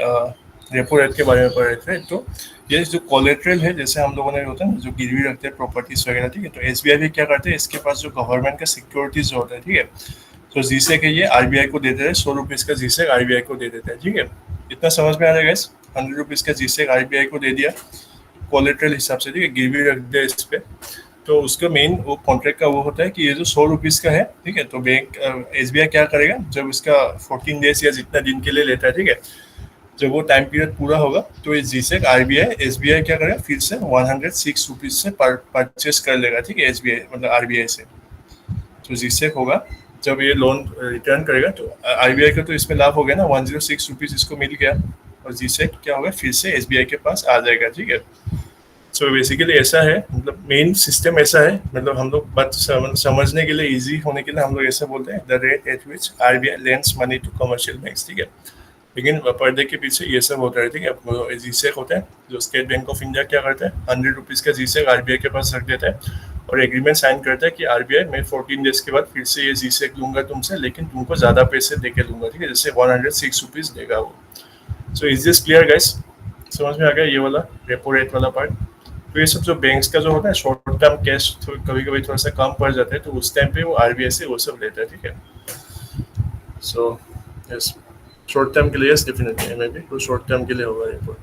रेपो रेट के बारे में पढ़ रहे थे। तो ये जो कोलेट्रल है, जैसे हम लोगों ने होता है ना, जो गिरवी रखते हैं प्रॉपर्टीज वगैरह, ठीक है। तो एसबीआई भी क्या करते हैं, इसके पास जो गवर्नमेंट का सिक्योरिटीज जो होता है, ठीक है। तो जीसेक है, ये आरबीआई को दे देते हैं, 100 रुपीज़ का जीसेक आरबीआई को दे देता है, ठीक है। इतना समझ में आ रहा है गाइस, 100 रुपीज़ का जीसेक आरबीआई को दे दिया कोलेट्रल हिसाब से, ठीक है, गिरवी रख दिया इस पे। तो उसका मेन वो कॉन्ट्रैक्ट का वो होता है कि ये जो 100 रुपीज़ का है, ठीक है। तो बैंक एसबीआई क्या करेगा, जब इसका 14 डेज या जितना दिन के लिए लेता है, ठीक है, जब वो टाइम पीरियड पूरा होगा, तो ये जीसेक आरबीआई एसबीआई क्या करेगा, फिर से 106 रुपीज़ से परचेस कर लेगा, ठीक है, एसबीआई मतलब आरबीआई से। तो जीसेक होगा, जब ये लोन रिटर्न करेगा, तो आरबीआई का तो इसमें लाभ हो गया ना, 106 रुपीज़ इसको मिल गया। और जीसेक क्या होगा, फिर से एसबीआई के पास आ जाएगा, ठीक है। सो बेसिकली ऐसा है, मतलब मेन सिस्टम ऐसा है, मतलब हम लोग बात समझने के लिए इजी होने के लिए हम लोग ऐसा बोलते हैं, the rate at which RBI lends money to commercial banks, ठीक है। लेकिन पर्दे के पीछे ये सब होता है, ठीक है। जीसेक होता है, जो स्टेट बैंक ऑफ इंडिया क्या करता है, 100 रुपीज का जीसेक आरबीआई के पास रख देता है और एग्रीमेंट साइन करता है कि आरबीआई मैं 14 डेज के बाद फिर से ये जीसेक लूंगा तुमसे, लेकिन तुमको ज्यादा पैसे देके लूंगा, ठीक है, जैसे 106 रुपीज देगा वो। So is this clear guys? समझ में आ गया ये वाला रेपो रेट वाला पार्ट? तो ये सब जो बैंक्स का जो होता है शॉर्ट टर्म कैश कभी कभी थोड़ा सा कम पड़ जाता है, तो उस टाइम पे वो आरबीआई से वो सब लेता है, ठीक है। सो यस, शॉर्ट टर्म के लिए यस डेफिनेटली मे बी वो शॉर्ट टर्म के लिए होगा रेपो।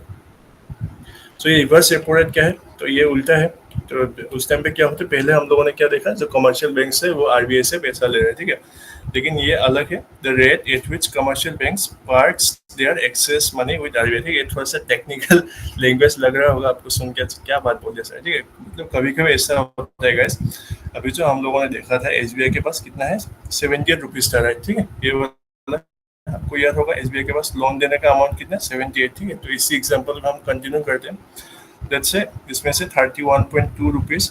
सो ये रिवर्स रेपो रेट क्या है, तो ये उल्टा है। तो उस टाइम पे क्या होता है, पहले हम लोगों ने क्या देखा, जो कमर्शियल बैंक से वो आरबीआई से पैसा ले रहे हैं, ठीक है। लेकिन ये अलग है, the rate at which commercial banks parks their excess money with RBI, ठीक है। थोड़ा सा टेक्निकल लैंग्वेज लग रहा होगा आपको सुन के, क्या बात बोल सर, ठीक है। मतलब कभी कभी ऐसा होता है गाइस, अभी जो हम लोगों ने देखा था एसबीआई के पास कितना है, 78 रुपीज था, राइट, ठीक है। ये वाला आपको याद होगा, एसबीआई के पास लोन देने का अमाउंट कितना, 78, ठीक है। तो इसी एग्जाम्पल में हम कंटिन्यू करते हैं। लेट्स से इसमें से 31.2 रुपीज,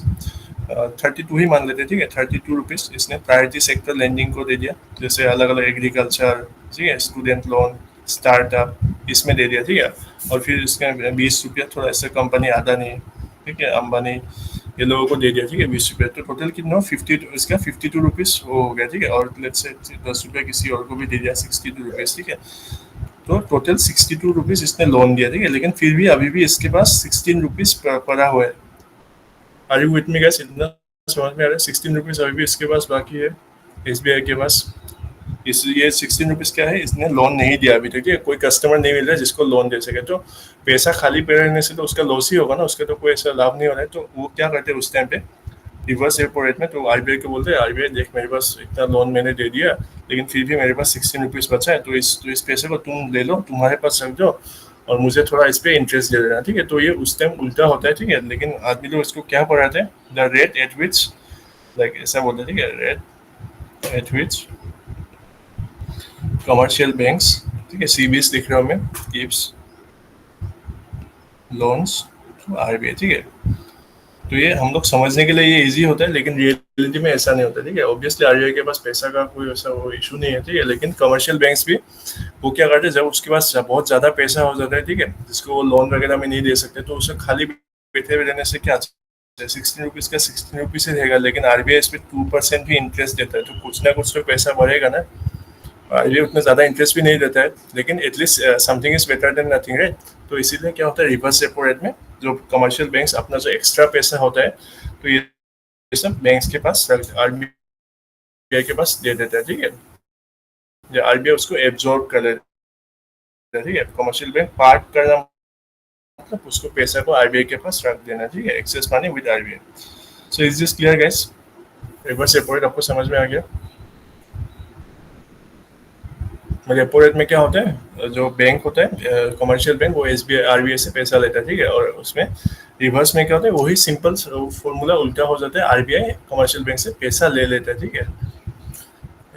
32 ही मान लेते, ठीक है। 32 रुपीज इसने प्रायोरिटी सेक्टर लेंडिंग को दे दिया, जैसे अलग अलग एग्रीकल्चर, ठीक है, स्टूडेंट लोन, स्टार्टअप, इसमें दे दिया, ठीक है। और फिर इसके 20 रुपया थोड़ा ऐसा कंपनी अदानी, ठीक है, अंबानी, ये लोगों को दे दिया, ठीक है, 20 रुपया। तो टोटल कितना, 50, इसका 52 रुपीज हो गया, ठीक है। और लेट्स से 10 रुपया किसी और को भी दे दिया, 62 रुपीज, ठीक है। तो टोटल 62 रुपीज इसने लोन दिया, ठीक है। लेकिन फिर भी अभी भी इसके पास 16 रुपीज पड़ा हुआ है। Are you with me guys? इतना समझ में आ रहा है? 16 रुपीज अभी भी इसके पास बाकी है एसबीआई के पास। इस ये 16 रुपीज क्या है, इसने लोन नहीं दिया अभी तक, ठीक है। कोई कस्टमर नहीं मिल रहा है जिसको लोन दे सके, तो पैसा खाली पे रहने से तो उसका लॉस ही होगा ना, उसका तो कोई ऐसा लाभ नहीं हो रहा है। तो वो क्या करते हैं उस टाइम पे, रिवर्स रेपो रेट में, तो आरबीआई को बोलते हैं, आरबीआई देख मेरे पास इतना लोन मैंने दे दिया, लेकिन फिर भी मेरे पास 16 रुपीज बचा है, तो इस पैसे को तुम ले लो, तुम्हारे पास रख दो, और मुझे थोड़ा इस पे इंटरेस्ट दे देना, ठीक है। तो ये उस टाइम उल्टा होता है, ठीक है। लेकिन आदमी लोग इसको क्या पढ़ाते हैं, the rate at which, like ऐसा बोलते हैं, ठीक है, rate at which commercial banks, ठीक है, सीबीएस लिख रहा हूँ मैं, गिव्स लोन्स टू आरबीआई, ठीक है। तो ये हम लोग समझने के लिए ये इजी होता है, लेकिन रियलिटी में ऐसा नहीं होता, ठीक है। ऑब्वियसली आरबीआई के पास पैसा का कोई ऐसा वो इशू नहीं है, ठीक है। लेकिन कमर्शियल बैंक्स भी वो क्या करते हैं, जब उसके पास बहुत ज्यादा पैसा हो जाता है, ठीक है, जिसको वो लोन वगैरह में नहीं दे सकते, तो उसे खाली बैठे हुए रहने से क्या, 16 रुपीज का 16 रुपीज ही रहेगा, लेकिन आरबीआई इस पर 2% भी इंटरेस्ट देता है, तो कुछ ना कुछ तो पैसा बढ़ेगा ना। आरबीआई उतना ज्यादा इंटरेस्ट भी नहीं देता है, लेकिन at least something is better than nothing, right. तो इसीलिए क्या होता है, रिवर्स रेपो रेट में जो कमर्शियल बैंक्स अपना जो एक्स्ट्रा पैसा होता है, तो ये सब बैंक्स के पास, आरबीआई के पास दे देता है, ठीक है। आरबीआई उसको एब्जॉर्ब कर लेता है, ठीक है। कमर्शियल बैंक पार्ट करना मतलब उसको पैसा को आरबीआई के पास रख देना, ठीक है, access money with RBI. So is this clear guys? Reverse repo rate आपको समझ में आ गया? रेपो रेट में क्या होता है, जो बैंक होता है कमर्शियल बैंक, वो एसबीआई आरबीआई से पैसा लेता है, ठीक है। और उसमें रिवर्स में क्या होता है, वही सिंपल फॉर्मूला उल्टा हो जाता है, आरबीआई कमर्शियल बैंक से पैसा ले लेता है, ठीक है।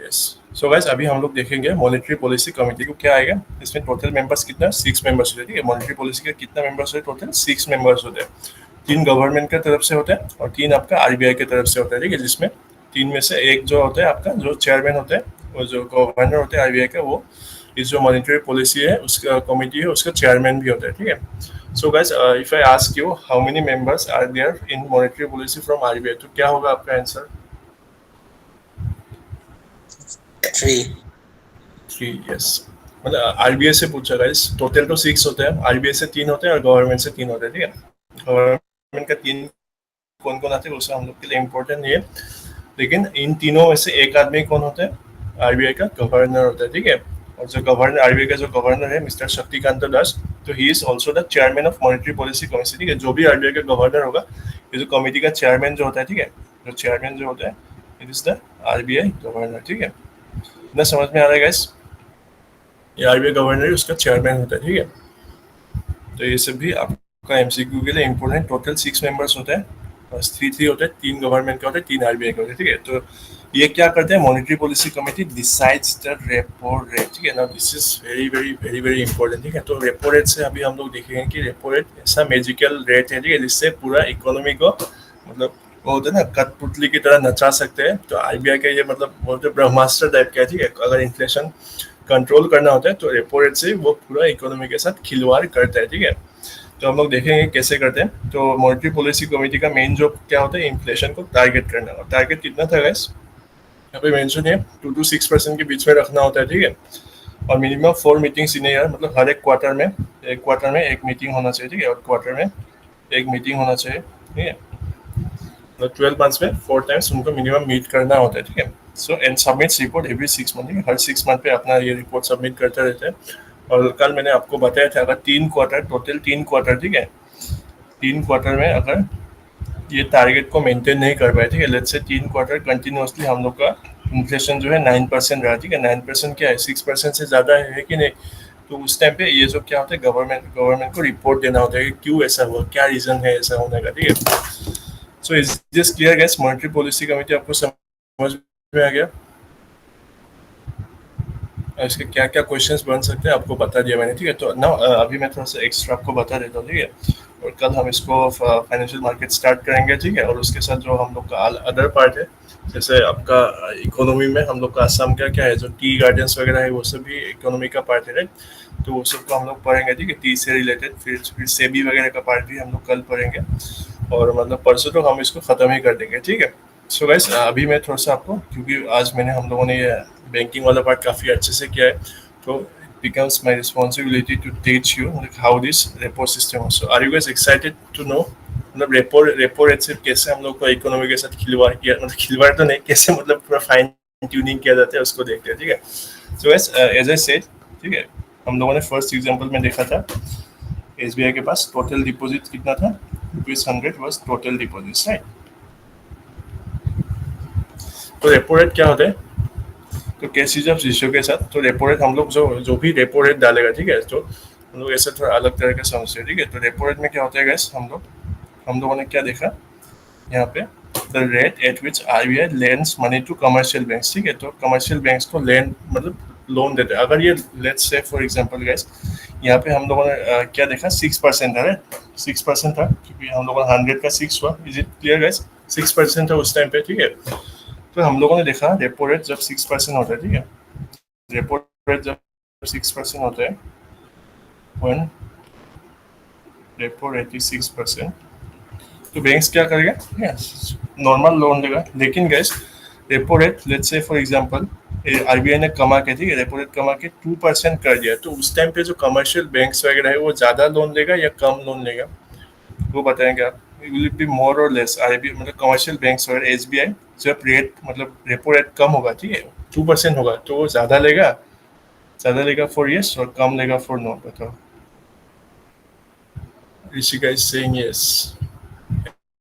यस। सो गाइस अभी हम लोग देखेंगे मॉनेटरी पॉलिसी कमेटी को क्या आएगा। इसमें टोटल मेंबर्स कितना, 6 मेंबर्स होते हैं, ठीक है। मॉनेटरी पॉलिसी के कितना मेंबर्स होते हैं, टोटल 6 मेंबर्स होते हैं। 3 गवर्नमेंट की तरफ से होता है और 3 आपका आरबीआई की तरफ से होता है, ठीक है। जिसमें 3 में से एक जो होता है आपका जो चेयरमैन होता है, और जो गवर्नर होता है आरबीआई का, वो इस जो मॉनेटरी पॉलिसी है उसका कमिटी है उसका चेयरमैन भी होता है, ठीक है। So guys if I ask you how many members are there in monetary policy from RBI, तो क्या होगा आपका आंसर? 3. 3, यस। मतलब आरबीआई से पूछा गाइस, टोटल तो 6 होते हैं, आरबीआई से 3 होते हैं और गवर्नमेंट से 3 होते हैं, ठीक है। गवर्नमेंट का 3 कौन कौन आते हैं उससे हम लोग के लिए इम्पोर्टेंट नहीं है, लेकिन इन तीनों में से एक आदमी कौन होता है, आरबीआई का गवर्नर होता है, ठीक है। और जो गवर्नर, आरबीआई का जो गवर्नर है मिस्टर शक्तिकांत दास, तो he is also the chairman of monetary policy committee, ठीक है। जो भी आरबीआई का गवर्नर होगा, ये जो कमिटी का चेयरमैन जो होता है, ठीक है, जो चेयरमैन जो होता है, it is the RBI governor, ठीक है। इतना समझ में आ रहा है गाइस? ये आरबीआई गवर्नर है, उसका चेयरमैन होता है, ठीक है। तो ये सब भी आपका एमसीक्यू के लिए इम्पोर्टेंट। टोटल 6 मेंबर्स होते हैं, बस 3 होते हैं, 3 गवर्नमेंट के होते हैं, 3 आरबीआई के होते हैं, ठीक है। तो ये क्या करते हैं, monetary policy committee decides the repo rate, ठीक है ना। This is very very very very important, ठीक है। तो रेपो रेट से अभी हम लोग देखेंगे कि रेपो रेट ऐसा मैजिकल रेट है, ठीक है, जिससे पूरा इकोनॉमी को मतलब वो होता है ना कठपुतली की तरह नचा सकते हैं। तो आरबीआई का ये मतलब बोलते ब्रह्मास्त्र टाइप का है, ठीक है। अगर इन्फ्लेशन कंट्रोल करना होता है तो रेपो रेट से वो पूरा इकोनॉमी के साथ खिलवाड़ करता है, ठीक है। तो हम लोग देखेंगे कैसे करते हैं। तो मॉनेटरी पॉलिसी कमेटी का मेन जॉब क्या होता है, इन्फ्लेशन को टारगेट करना। और टारगेट कितना था गाइस, यहाँ पे मेंशन है 2 to 6% के बीच में रखना होता है, ठीक है। और मिनिमम 4 मीटिंग्स इन ईयर, मतलब हर एक क्वार्टर में एक मीटिंग होना चाहिए, ठीक है। और क्वार्टर में एक मीटिंग होना चाहिए, ठीक है। तो 12 मंथ्स में 4 टाइम्स उनको मिनिमम मीट करना होता है, ठीक है। So and submits report every 6 month, ठीक है। हर 6 मंथ पे अपना ये रिपोर्ट सबमिट करते रहते हैं। और कल मैंने आपको बताया था अगर 3 क्वार्टर, टोटल 3 क्वार्टर, ठीक है, 3 क्वार्टर में अगर ये टारगेट को मेंटेन नहीं कर पाए, ठीक है, लेट्स से 3 क्वार्टर कंटिन्यूसली हम लोग का इन्फ्लेशन जो है 9% रहा, ठीक है। 9% क्या है, 6% से ज़्यादा है कि नहीं। तो उस टाइम पे ये जो क्या होता है, गवर्नमेंट को रिपोर्ट देना होता है कि क्यों ऐसा हुआ, क्या रीज़न है ऐसा होने का, ठीक है। So is this clear guys, monetary policy committee आपको समझ में आ गया। इसके क्या क्या क्वेश्चंस बन सकते हैं आपको बता दिया मैंने, ठीक है। तो ना अभी मैं थोड़ा सा एक्स्ट्रा आपको बता देता हूँ, ठीक है। और कल हम इसको फाइनेंशियल मार्केट स्टार्ट करेंगे, ठीक है। और उसके साथ जो हम लोग का अदर पार्ट है, जैसे आपका इकोनॉमी में हम लोग का असम का क्या है, जो टी गार्डन्स वगैरह है वो सब भी इकोनॉमी का पार्ट है, राइट। तो वो सब को हम लोग पढ़ेंगे, ठीक है, टी से रिलेटेड। फिर सेबी वगैरह का पार्ट भी हम लोग कल पढ़ेंगे। और मतलब परसों तो हम इसको ख़त्म ही कर देंगे, ठीक है। सो गाइस अभी मैं थोड़ा सा आपको, क्योंकि आज मैंने हम लोगों ने ये बैंकिंग वाला पार्ट काफ़ी अच्छे से किया है, तो it becomes my responsibility to teach you like how this repo system works. So are you guys excited to know मतलब रेपो रेट से कैसे हम लोग को इकोनॉमी के साथ खिलवाड़ किया, मतलब खिलवाड़ तो नहीं, कैसे मतलब पूरा फाइन ट्यूनिंग किया जाता है उसको देखते हैं, ठीक है। So guys as I said, ठीक है, हम लोगों ने फर्स्ट एग्जांपल में देखा था एसबीआई के पास टोटल डिपॉजिट कितना था, ₹100 वाज टोटल डिपॉजिट, राइट। तो रेपो रेट क्या होता है, तो कैसी जब रेशियो के साथ, तो रेपो रेट हम लोग जो भी रेपो रेट डालेगा, ठीक है, तो हम लोग ऐसे थोड़ा अलग तरह के समझते हैं, ठीक है। तो रेपो रेट में क्या होता है गैस, हम लोगों ने क्या देखा यहाँ पे, the rate at which RBI lends money to commercial banks, ठीक है। तो कमर्शियल बैंक्स को लेंड मतलब लोन देते हैं। अगर ये let's say for example gas, यहाँ पे हम लोगों ने क्या देखा, 6% था, राइट। 6% था, क्योंकि हम लोगों ने 100 का 6 हुआ। इज इट क्लियर गैस, 6% था उस टाइम पे, ठीक है। तो हम लोगों ने देखा रेपो रेट जब 6% होता है, ठीक है, रेपो रेट जब 6% होता है, वन रेपो रेट इज 6%, तो बैंक्स क्या करेगा, नॉर्मल लोन देगा। लेकिन gas repo rate let's say for example RBI ने कमा के, ठीक है, रेपो रेट कमा के 2% कर दिया, तो उस टाइम पे जो कमर्शियल बैंक्स वगैरह है वो ज़्यादा लोन लेगा या कम लोन लेगा, वो बताएंगे आप। विल इट बी मोर और लेस, आरबीआई मतलब कमर्शियल बैंक्स वगैरह एसबीआई जब रेट मतलब रेपो रेट कम होगा, ठीक है, 2% होगा, तो वो ज़्यादा लेगा फॉर यस और कम लेगा फॉर नो, बताओ। Rishika is saying yes,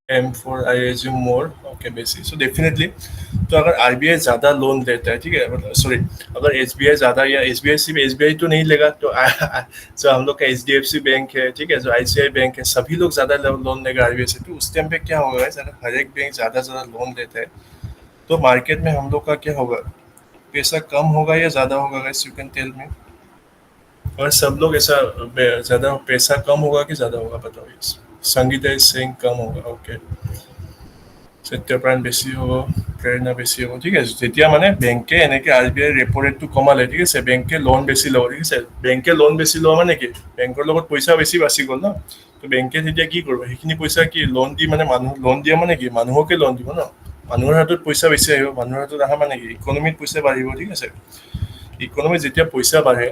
am for I assume more, okay basic, so definitely. तो अगर आरबीआई ज़्यादा लोन देता है, ठीक है, मतलब सॉरी, अगर एसबीआई ज़्यादा, या एसबीआई सिर्फ एसबीआई तो नहीं लेगा, तो जो हम लोग का एचडीएफसी बैंक है, ठीक है, जो आईसीआई बैंक है, सभी लोग ज़्यादा लोन लेगा आरबीआई से। तो उस टाइम पे क्या होगा, अगर हर एक बैंक ज़्यादा लोन देता है, तो मार्केट में हम लोग का क्या होगा, पैसा कम होगा या ज़्यादा होगा, guys you can tell me. और सब लोग ऐसा ज़्यादा पैसा कम होगा कि ज़्यादा होगा, बताओ। संगीता इज सेइंग कम होगा, ओके। সত্যপ্ৰাণ বেছি হ'ব, প্ৰেৰণা বেছি হ'ব, ঠিক আছে। যেতিয়া মানে বেংকে এনেকৈ আৰ বি আই ৰেপো ৰেটটো কমালে, ঠিক আছে, বেংকে লোন বেছি ল'ব, ঠিক আছে। বেংকে লোন বেছি লোৱা মানে কি, বেংকৰ লগত পইচা বেছি বাচি গ'ল ন। তো বেংকে তেতিয়া কি কৰিব, সেইখিনি পইচা কি লোন দি মানে মানুহ লোন দিয়া মানে কি, মানুহকে লোন দিব ন। মানুহৰ হাতত পইচা বেছি আহিব, মানুহৰ হাতত অহা মানে কি, ইকনমিত পইচা বাঢ়িব, ঠিক আছে। ইকনমিত যেতিয়া পইচা বাঢ়ে,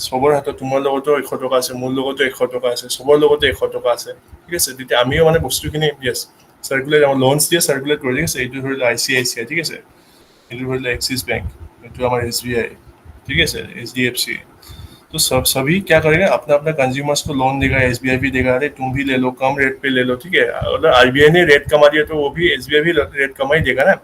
চবৰ হাতত, তোমাৰ লগতো 100 টকা আছে, মোৰ লগতো 100 টকা আছে, চবৰ লগতো 100 টকা আছে, ঠিক আছে। তেতিয়া আমিও মানে বস্তুখিনি য়েছ সার্কুলেট আমার লোনস দিয়ে সার্কুলেট করে, ঠিক আছে। এইটো ধৰি লওক আইচিআইচিআই, ঠিক আছে, এইটো ধৰি লওক एक्सिस बैंक, এইটো আমার एसबीआई, ठीक है सर, एचडीएफसी। तो सभी क्या करेगा, अपना अपना कंज्यूमर्स को लोन देगा, एसबीआई भी देगा, अरे तुम भी ले लो, कम रेट पे ले लो, ठीक है। अगर आरबीआई ने रेट कमा दिया तो वो भी एसबीआई भी रेट कमा ही देगा ना,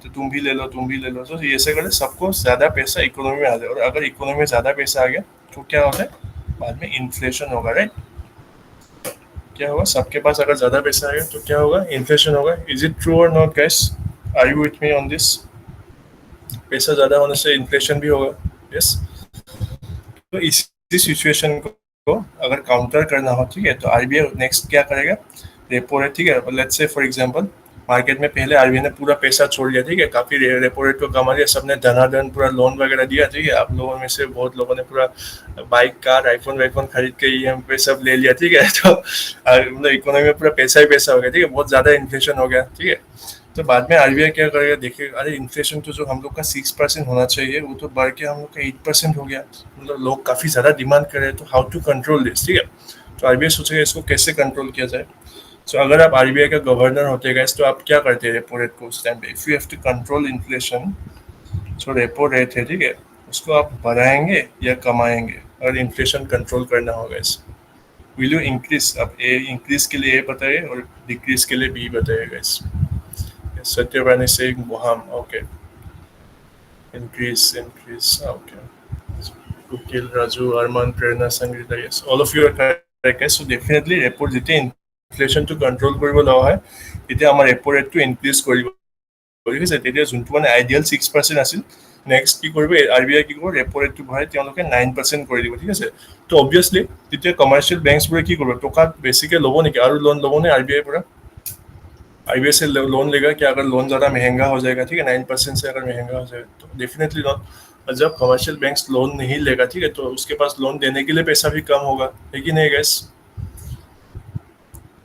तो तुम भी ले लो, तुम भी ले लो। तो ऐसे करके सबको ज़्यादा पैसा इकोनॉमी में आ जाए, और अगर इकोनॉमी में ज़्यादा पैसा आ गया तो क्या होता है, बाद में इन्फ्लेशन होगा, राइट। क्या होगा, सबके पास अगर ज़्यादा पैसा आएगा तो क्या होगा, इन्फ्लेशन होगा. Is it true or not guys? Are you with me on this? पैसा ज़्यादा होने से इन्फ्लेशन भी होगा. यस. तो इसी सिचुएशन को अगर काउंटर करना हो, ठीक है, तो आरबीआई नेक्स्ट क्या करेगा, रेपो रेट, ठीक है, let's say for example market में पहले आरबीआई ने पूरा पैसा छोड़ दिया, ठीक है, काफी रेपो रेट को कमा लिया, सबने धनाधन पूरा लोन वगैरह दिया, ठीक है, आप लोगों में से बहुत लोगों ने पूरा बाइक कार आईफोन वाईफोन खरीद के ईएम पे सब ले लिया, ठीक है. तो मतलब इकोनॉमी में पूरा पैसा ही पैसा हो गया, ठीक है, बहुत ज्यादा इन्फ्लेशन हो गया, ठीक है. तो बाद में आरबीआई क्या करेगा, देखिएगा अरे इन्फ्लेशन तो जो हम लोग का 6% होना चाहिए वो तो बढ़ के हम लोग का 8% हो गया, मतलब लोग काफी ज्यादा डिमांड कर रहे हैं, तो हाउ टू कंट्रोल दिस, ठीक है. तो आरबीआई सोचेगा इसको कैसे कंट्रोल किया जाए. सो अगर आप आरबीआई का गवर्नर होते गए तो आप क्या करते हैं रेपो रेट को उस टाइम पे, if you have to control inflation, जो रेपो रेट है, ठीक है, उसको आप बढ़ाएंगे या कमाएंगे अगर इन्फ्लेशन कंट्रोल करना होगा. इस विल यू इंक्रीज, आप ए इंक्रीज के लिए ए बताइए और डिक्रीज के लिए बी बताइएगा. इस Satyavani is saying Moham. Okay. Increase. Okay. Kukil, Raju, Arman, Prerna, Sangrita. Yes. All of you are correct. Guys. So definitely repo যেতিয়া ইনফ্লেশ্যন টো কন্ট্ৰোল কৰিব লগা হয় তেতিয়া আমাৰ ৰেপো ৰেটটো ইনক্ৰিজ কৰিব, ঠিক আছে. তেতিয়া যোনটো মানে আইডিয়েল 6% আছিল, নেক্সট কি কৰিব, আৰবিআই কি কৰিব, ৰেপো ৰেটটো বঢ়াই তেওঁলোকে 9% কৰি দিব, ঠিক আছে. তো অবভিয়াছলি তেতিয়া কমাৰ্চিয়েল বেংকছবোৰে কি কৰিব, টকা বেছিকে ল'ব নেকি আৰু লোন ল'ব নে আৰবিআইৰ পৰা? आईबीआई से लोन लेगा क्या, अगर लोन ज़्यादा महंगा हो जाएगा, ठीक है, 9% से अगर महंगा हो जाएगा तो डेफिनेटली नॉट. और जब कमर्शियल बैंक्स लोन नहीं लेगा, ठीक है, तो उसके पास लोन देने के लिए पैसा भी कम होगा, है कि नहीं guys?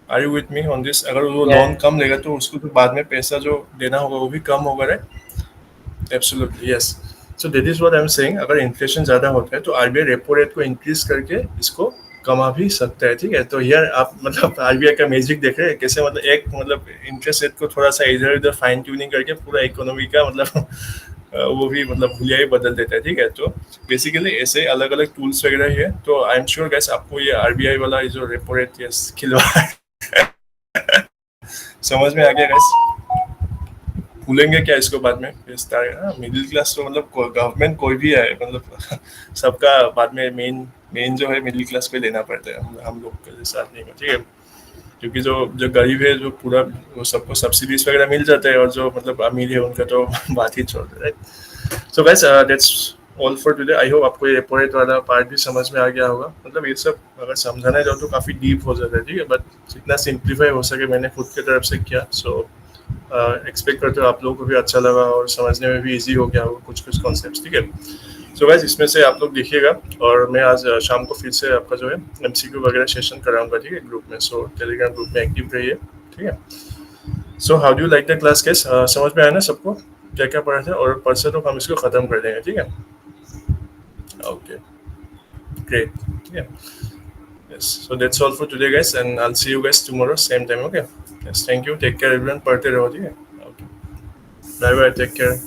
Are you with me on this? अगर वो Yeah. लोन कम लेगा तो उसको तो बाद में पैसा जो देना होगा वो भी कम होगा, right? Absolutely yes. So that is what I am saying, अगर इन्फ्लेशन ज़्यादा होता है तो आरबीआई रेपो रेट को इंक्रीज करके इसको कमा भी सकता है, ठीक है. तो यार आप मतलब आरबीआई का मैजिक देख रहे हैं कैसे, मतलब एक मतलब इंटरेस्ट रेट को थोड़ा सा इधर उधर फाइन ट्यूनिंग करके पूरा इकोनॉमी का मतलब वो भी मतलब भूलिया ही बदल देता है, ठीक है. तो बेसिकली ऐसे अलग अलग टूल्स वगैरह है. तो आई एम श्योर गैस आपको ये आरबीआई वाला जो रेपो रेट यस खिलवाड़ समझ में आ गया गैस? भूलेंगे क्या इसको बाद में? मिडिल क्लास तो मतलब गवर्नमेंट कोई भी है, मतलब सबका बाद में मेन जो है मिडिल क्लास पे लेना पड़ता है, हम लोग के साथ नहीं, ठीक है. क्योंकि जो जो गरीब है जो पूरा वो सबको सब्सिडीज वगैरह मिल जाता है, और जो मतलब अमीर है उनका तो बात ही छोड़ दे, right. So guys that's all for today. I hope आपको ये रेपो रेट वाला पार्ट भी समझ में आ गया होगा. मतलब ये सब अगर समझाने जाओ तो काफ़ी डीप हो जाता है, ठीक है, बट जितना सिंप्लीफाई हो सके मैंने खुद की तरफ से किया. सो एक्सपेक्ट करते हो आप लोगों को भी अच्छा लगा और समझने में भी इजी हो गया होगा कुछ कॉन्सेप्ट्स, ठीक है. सो गाइस इसमें से आप लोग देखिएगा, और मैं आज शाम को फिर से आपका जो है एमसीक्यू वगैरह सेशन कराऊंगा, ठीक है, ग्रुप में. सो टेलीग्राम ग्रुप में एक्टिव रहिए, ठीक है. So how do you like the class guys? समझ में आया ना सबको क्या क्या पढ़ा था? और परसों तो हम इसको ख़त्म कर देंगे, ठीक है. ओके ग्रेट, ठीक है. Yes, so that's all for today guys, and I'll see you guys tomorrow same time. Okay, yes, thank you, take care everyone, पढ़ते रहो, ठीक है. Okay, bye bye, take care.